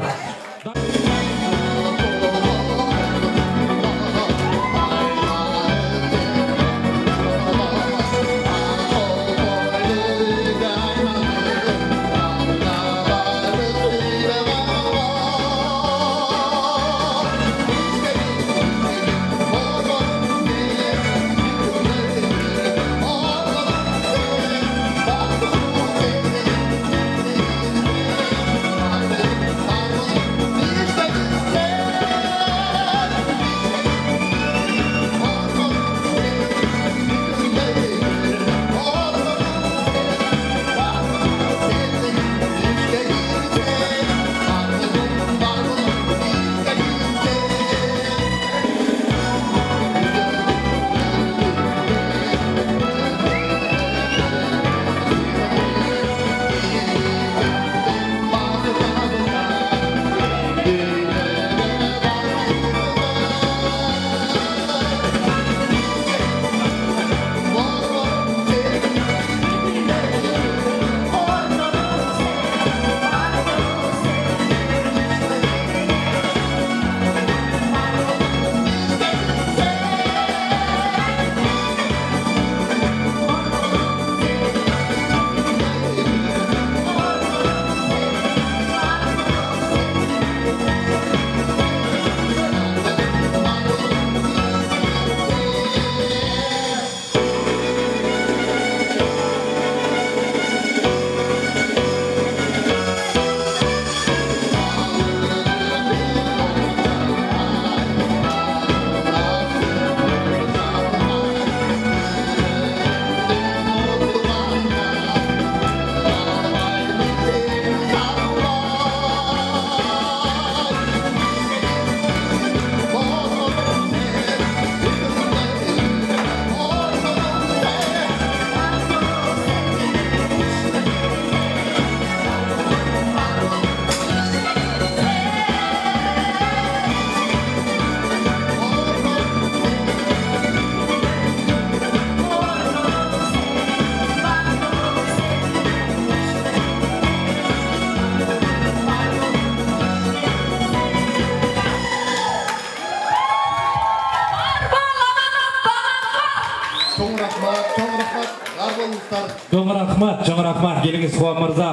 Чоң рахмат, келиңиз Хуан мырза.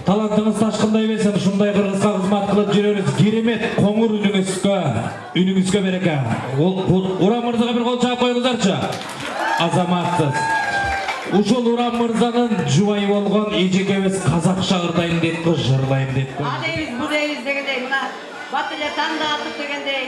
Талантыңыз ташкындай бесин, ушундай кыргызга кызмат кылып жүрөбүз. Керемет коңур үнүңүзгө береке. Урам мырзага бир кол чаап коюңуздарчы. Азаматсыз. Ушул Урам мырзанын жубайы болгон эжекебиз казакча ырдайм деп, жырлайм деп. А дейбиз, бу дейбиз дегендей, мына батыле таңда атып дегендей,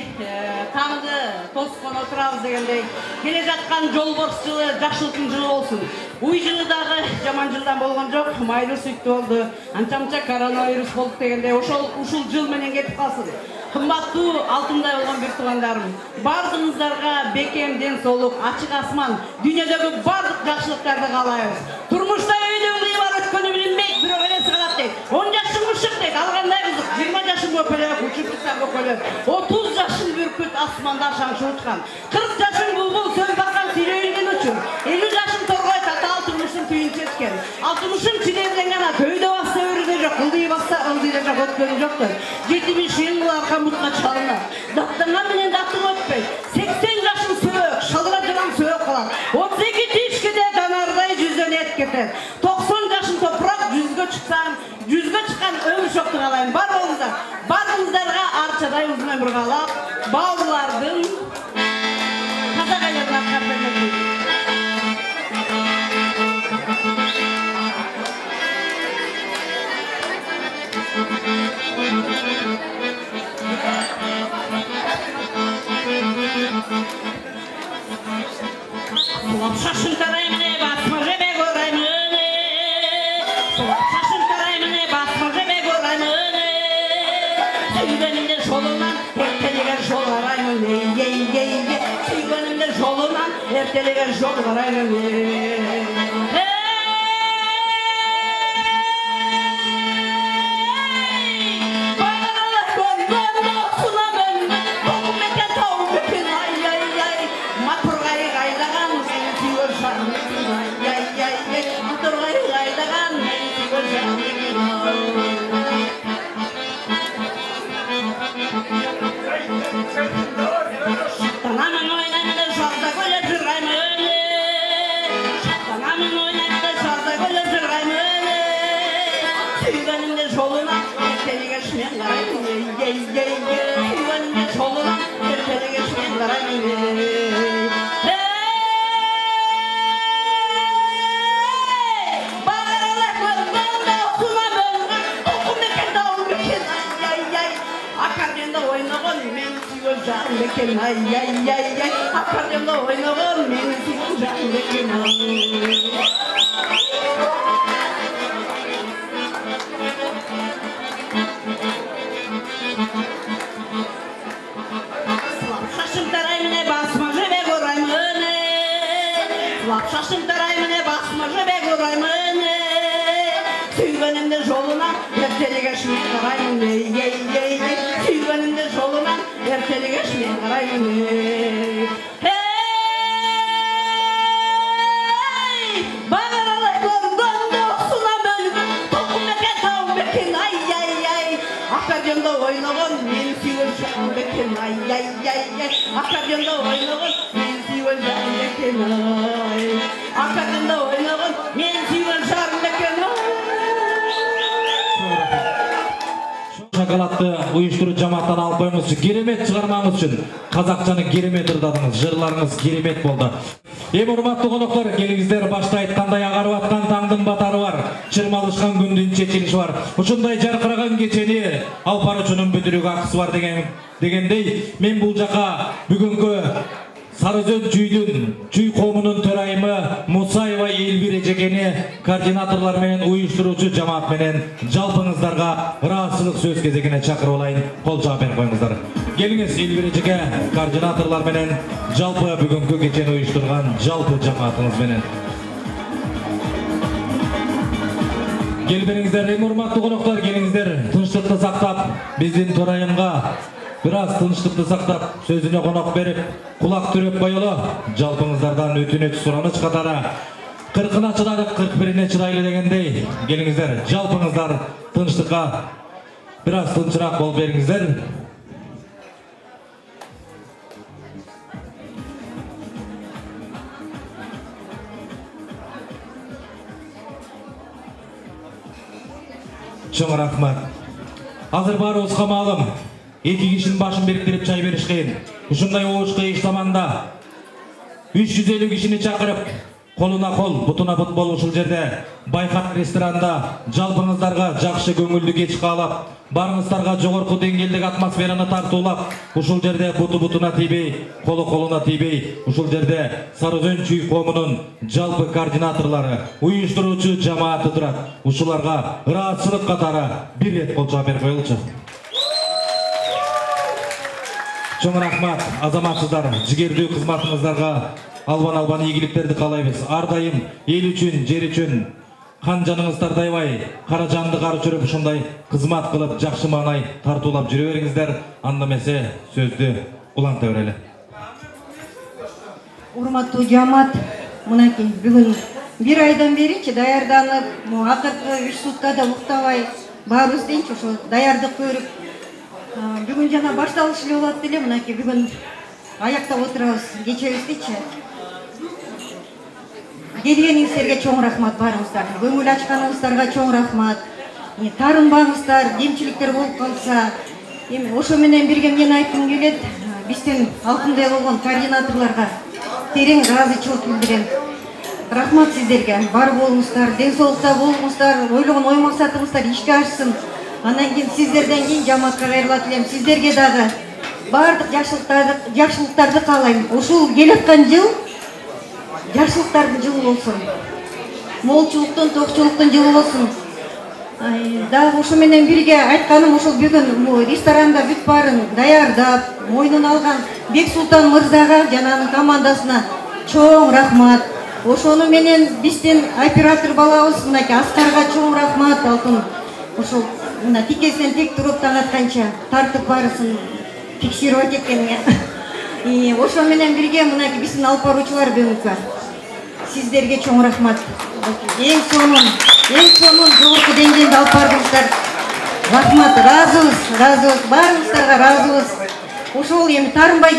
таңды тоскон отурабыз дегендей, келе жаткан жолборс жылы жакшылыктын жылы болсун. Уй жылы дагы жаман жылдан болгон жок, майлуу сүттүү болду. Анча-мынча коронавирус болуп дегендей, ушул жыл менен кетип калсын. Кымбаттуу алтындай болгон бир туугандарым, бардыгыңыздарга бекем ден соолук, ачык асман, дүйнөдөгү бардык жакшылыктарды каалайбыз. Турмушта өйдөн кыйбар өткөнү билинбейт, бирок элеси калат дейт. 10 жашың мышык дейт, алгандай кызык. 20 жашың көпөлөк, учуп чыксаң көпөлөк. 30 жашың бүркүт асманда шаңшы учкан. 40 жашың булбул сөз баккан сүйрөйүлгөн учур. 50 жашың торгой татаал турмуштун күйүн чечкен. 60 чидемден гана көйдө басса өрүдө жок, ылдый басса ылдыйда жок, өткөнү жоктур. 70 жыл аркамытка чалынат. Даттанган менен даттың өтпөйт. 80 жашың сөөк, шалдыра жаган сөөк калат. 32 тишкиде данардай жүздөн эт кетет. 90 жашың топурак, жүзгө чыккан өмүр шокту каалайм. Бар болуңуздар. Бардыгыңыздарга арчадай узун өмүр каалап, бауырлардын казак айларына капелмек. Şaşın tarayımını basma rebe gorayımını, şaşın tarayımını basma rebe gorayımını. Süybenimde şolundan erteleger şol arayımını, süybenimde şolundan erteleger şol arayımını. ойнаған мен сүйген жаным екен ай ай ай ай аккордеонда ойнаған мен сүйген жаным екен ай шашым тарай міне басыма жібек ораймын шашым тарай міне басыма жібек ораймын сүйгенімді жолына ертелігеш мен қараймын сүйгенімді жолына ертелігеш мен қараймын бағаралы көргенді осына бөлген тоқым екен тауым екен ай ай ай аккордеонда ойнаған мен сүйген жаным екен ай ай ай ай аккордеонда ойнаған мен сүйген жаным екен ай аккордеонда ойнаған мен сүйген жаным екен ай шоколадты уюштуруу жамааттан алып коюңуз үчүн керемет чыгармаңыз үчүн казакчаны керемет ырдадыңыз, жырларыңыз керемет болду. Эми урматтуу коноктор, келиңиздер башта айткандай агарып аткан таңдын батары бар, чырмалышкан күндүн чечилиши бар. Ушундай жаркыраган кечени алып баруучунун бүтүрүүгө акысы бар дегендей, мен бул жака бүгүнкү Сарызөн чүйдүн чүй коомунун төрайымы Мусаева Элвир эжекени координаторлор менен уюштуруучу жамаат менен жалпыңыздарга ыраазычылык сөз кезегине чакырып алайын. Кол жаап берип коюңуздар. Келиңиз Элвир эжеке координаторлор менен жалпы бүгүнкү кечени уюштурган жалпы жамаатыңыз менен. Келбериңиздер, урматтуу коноктор, келиңиздер, тынчтыкты сактап, биздин төрайымга biraz тынчтыкты сактап, сөзүнө конок берип, кулак түрөп коелу. Жалпыңыздардан өтүнөч сураныч катары 40-ына чыдадык, 41-ине чыдайлы дегендей, келиңиздер, жалпыңыздар тынчтыкка biraz тынчыраак болуп бериңиздер. Чоң рахмат. Азыр баарыбызга маалым. Эки кишинин башын бириктирип чай бериш кыйын. Ушундай оочка иш заманда 350 кишини чакырып, колуна кол, бутуна бут болуп ушул жерде Байкат ресторанында жалпыңыздарга жакшы көңүлдүү кеч каалап, барыңыздарга жогорку деңгээлдеги атмосфераны тартуулап, ушул жерде буту бутуна тийбей, колу колуна тийбей, ушул жерде Сарызөн чүй коомунун жалпы координаторлору, уюштуруучу жамааты турат. Ушуларга ыраазычылык катары бир рет кол жаап берип коелучу. Чоң рахмат, азаматсыздар, жигердүү кызматыңыздарга албан ийгиликтерди каалайбыз. Ар дайым эл үчүн, жер үчүн кан жаныңыздар дайбай, кара жанды кары жүрүп ушундай кызмат кылып, жакшы маанай тартуулап жүрө бериңиздер. Анда эмесе сөздү уланта берели. Урматтуу жамаат, мынакей бүгүн бир айдан беричи даярданып, акыркы 3 суткада уктабай, баарыбыз денчи ошо даярдык көрүп, бүгүн жана башталыш эле болот эле. Мынакей бүгүн аяктап отурабыз кечебиздичи. Келгениңиздерге чоң рахмат баарыңыздар. Көңүл ачканыңыздарга чоң рахмат. Тарынбаңыздар, кемчиликтер болуп калса, эми ошо менен бирге мен айткым келет. Биздин алкымдай болгон координаторлорго терең ыраазычылык билдирем. Рахмат сиздерге. Бар болуңуздар, ден соолукта болуңуздар, ойлогон ой максатыңыздар ишке ашсын. Андан кийин сиздерден кийин жамаатка кайрылат элем. Сиздерге дагы бардык жакшылыктарды каалайм. Ушул келаткан жыл жакшылыктардын жылы болсун. Молчулуктун, токчулуктун жылы болсун. Дагы ушу менен бирге айтканым, ушул бүгүн ресторанда бүт баарын даярдап, мойнуна алган Бексултан мырзага жана анын командасына чоң рахмат. Ошону менен биздин оператор балабыз мынакей Аскарга чоң рахмат. Алтын ушул мына тикесинен тек туруп таң атканча тартып барысын текшерип экен. Ошо менен бирге мынакей биздин алып баруучулар бүгүнкү сиздерге чоң рахмат. Эң сонун жогорку деңгээлде алып бардыңыздар. Рахмат, ыраазыбыз, баарыңыздарга ыраазыбыз. Ошол эми тарынбай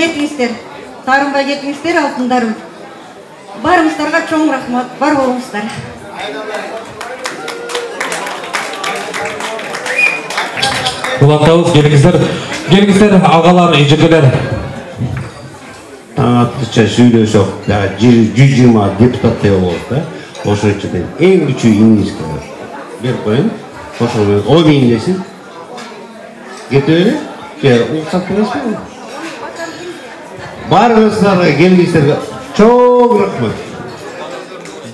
кетиңиздер, алтындарым. Баарыңыздарга чоң рахмат, бар болуңуздар. Улантабыз, келиңиздер, агалар, эжекелер. Атыча сүйлөсөк, 120 депутаттай болот да. Ошон үчүн эң күчүү иңгизге берип коеюн. Ошол ой мейиндесин. Кетели? уруксат бересизби? Барыңыздарга келгениңиздерге чоң рахмат.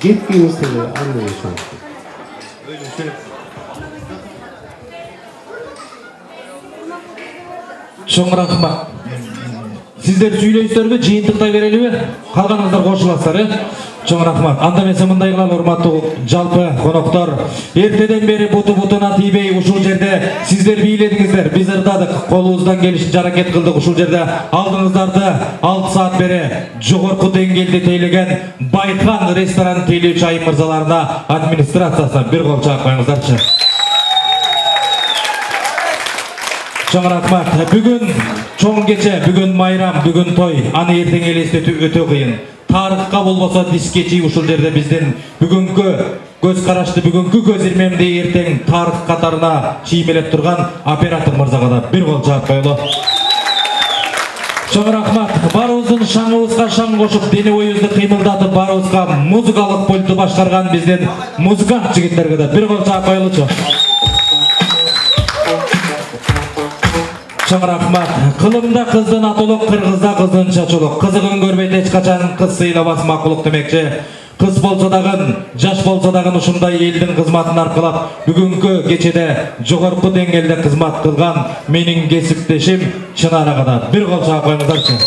Кеткениңиздерге андай ишенем. Чоң рахмат. Сиздер сүйлөйсүзөрбү, жыйынтыктай берелиби? Калганыңыздар кошуласыздар, Чоң рахмат. Анда эмесе мындай кылалы, урматтуу жалпы коноктор. Эртеден бери буту-бутуна тийбей ушул жерде сиздер бийледиңиздер. Биз ырдадык, колубуздан келишинче аракет кылдык. Ушул жерде алдыңыздарды 6 саат бери жогорку деңгээлде тейлеген Байкан ресторан тейлөөчү айым мырзаларына администрациясына бир кол чаап коюңуздарчы. Чоң рахмат. Бүгүн чоң кече, бүгүн майрам, бүгүн той. Аны эртең элестетүү өтө кыйын. Тарыхка болбосо дискечи ушул жерде биздин бүгүнкү көз карашты, бүгүнкү көз ирмемди эртең тарых катарына чиймелеп турган оператор мырзага да бир кол жаап коелу. Чоң рахмат. Барыбыздын шаңыбызга шаң кошуп, дене боюбузду кыймылдатып, барыбызга музыкалык пульту башкарган биздин музыкант жигиттерге да бир кол жаап коелучу. Чоң рахмат. Кылымда кыздын атылык, кыргызда кыздын чачылык. Кызыгын көрбөйт эч качан кыз сыйлабас макулук демекчи. Кыз болсо дагы, жаш болсо дагы ушундай элдин кызматын аркылап, бүгүнкү кечеде жогорку деңгээлде кызмат кылган менин кесиптешим Чынарага да бир кол чаап коюңуздарчы.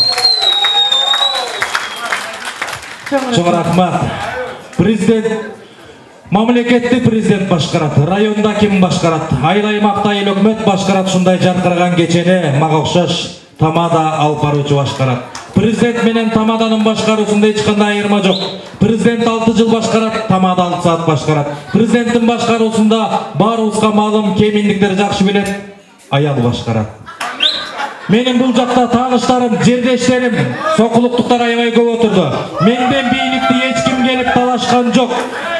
Чоң рахмат. Президент Мамлекетти президент башкарат, районда ким башкарат, айыл аймакта эл өкмөт башкарат, ушундай жаркыраган кечени мага окшош тамада алып баруучу башкарат. Президент менен тамаданын башкаруусунда эч кандай айырма жок. Президент 6 жыл башкарат, тамада 6 саат башкарат. Президенттин башкаруусунда баарыбызга маалым, кеминдиктер жакшы билет, аял башкарат. Менин бул жакта тааныштарым, жердештерим, сокулуктуктар аябай көп отурду. Менден бийликти эч ким келип талашкан жок.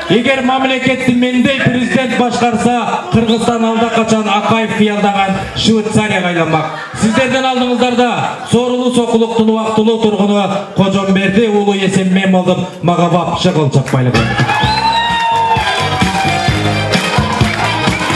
Эгер мамлекетти мендей президент башкарса, Кыргызстан алда качан Акаев фиялдаган Швейцарияга айланмак. Сиздердин алдыңыздарда сорулуу сокулуктун убактылуу тургуну Кожомберди уулу эсен мен болдум, мага бапчы кол чаппайлы.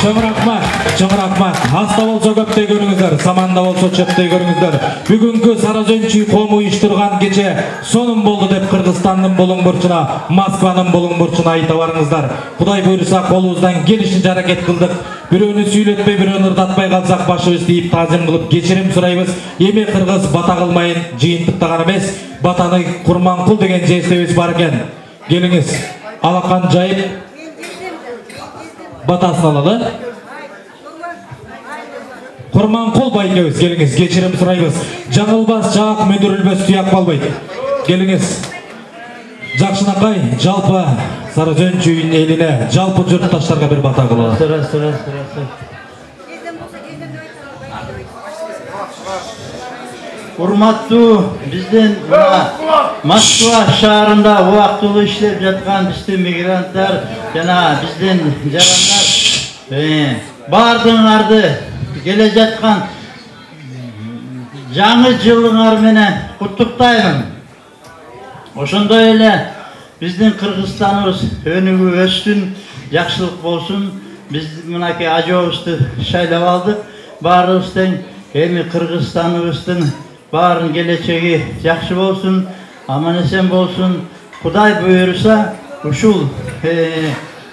Чоң рахмат, чоң рахмат. Аста болсо көптөй көрүңүздөр, саманда болсо чөптөй көрүңүздөр. Бүгүнкү Саразөнчүй кому уюштурган кече сонун болду деп Кыргызстандын болуң бурчуна, Москванын болуң бурчуна айта барыңыздар. Кудай буйруса колубуздан келишинче аракет кылдык. Бирөөнү сүйлөтпөй, бирөөнү ырдатпай калсак башыбыз тийип таазим кылып кечирим сурайбыз. Эми кыргыз бата кылмайын, жыйынтыктаган эмес, батаны Курманкул деген жестебиз бар экен. Келиңиз, алакан жайып батасын алалы. Курманкул байкебиз, келиңиз, кечирим сурайбыз. Жаңылбас, жаак, мүдүрүлбөс туяк болбойт. Келиңиз. Жакшынакай, жалпы Саразөнчүйүн элине, жалпы журтташтарга бир бата кылалы. Урматтуу биздин Москва шаарында убактылуу иштеп жаткан биздин мигранттар жана биздин жарандар баардыгыңарды келе жаткан жаңы жылыңар менен куттуктаймын. Ошондой эле биздин Кыргызстаныбыз өнүгүп өссүн, жакшылык болсун. Биз мынакей ажообузду шайлап алдык. Баарыбыз тең эми Кыргызстаныбыздын баарын келечеги жакшы болсун, аман эсен болсун. Кудай буйруса, ушул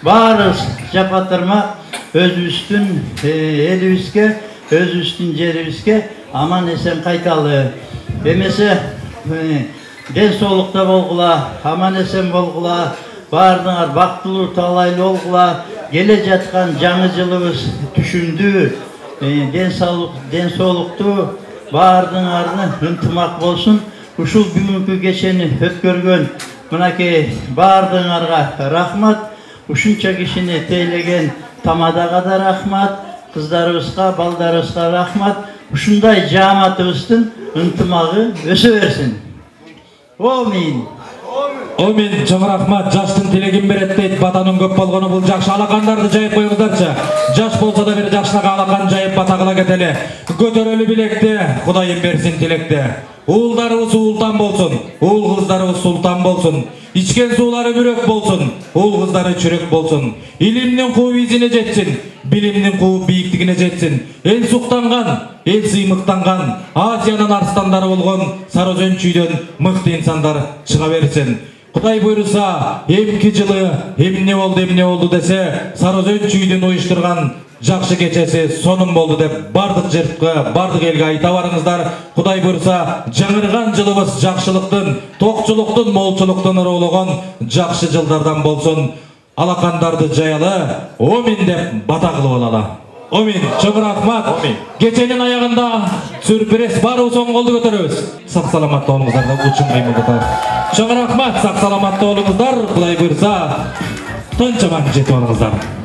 баарыбыз жапатырма өзүбүздүн элибизге, өзүбүздүн жерибизге аман эсен кайталы. Эмесе ден соолукта болгула, аман эсен болгула, баардыгыңар бактылуу, талайлуу болгула. Келе жаткан жаңы жылыбыз түшүмдүү, ден соолуктуу, баардыгыңардын ынтымак болсун. Ушул бүгүнкү кечени өткөргөн мынакей баардыгыңарга рахмат. Ушунча кишини тейлеген тамадага да рахмат, кыздарыбызга, балдарыбызга рахмат. Ушундай жааматыбыздын ынтымагы өсө берсин. Амин. Амин. Чоң рахмат. Жаштын тилегин берет дейт. Батанын көп болгону бул жакшы. Алакандарды жайып коюңуздарчы. Жаш болсо да бир жакшынакай алакан жайып бата кыла кетели. Көтөрөлү билекти, Кудайым берсин тилекти. Uğuldarыбыз ултан болсын, уул кыздарыбыз султан болсын. İçken suları bürek bolsun, uul kızları çürek bolsun. İlimnin kuğu izine jetsin, bilimnin kuğu biyiktigine jetsin. El suqtangan, el sıymıqtangan, Asiyanın arstanları olgun, Sarözön çüydön mıқты insanlar çığa versin. Құдай бұйырса, емкі жылы, емне oldu десе, Sarözön çüydün uyuşturgan жақшы кечесі соның болды деп бардық жертқа, бардық елге айта барыңыздар. Құдай бұйырса, жаңырған жылыбыз жақшылықтың, тоқчылықтың, молчылықтың ұрылығын жақшы жылдардан болсын. Алақандарды жаялы, омин деп бата қылып алалы. Омин, чоң рахмат. Кеченің аяғында сюрприз бар, соң қолды көтереміз. Сақ саламатты болыңыздар да ұшын қимылдатар. Чоң рахмат, сақ саламатты болыңыздар. Құдай бұйырса, тынчаман жетіп алыңыздар.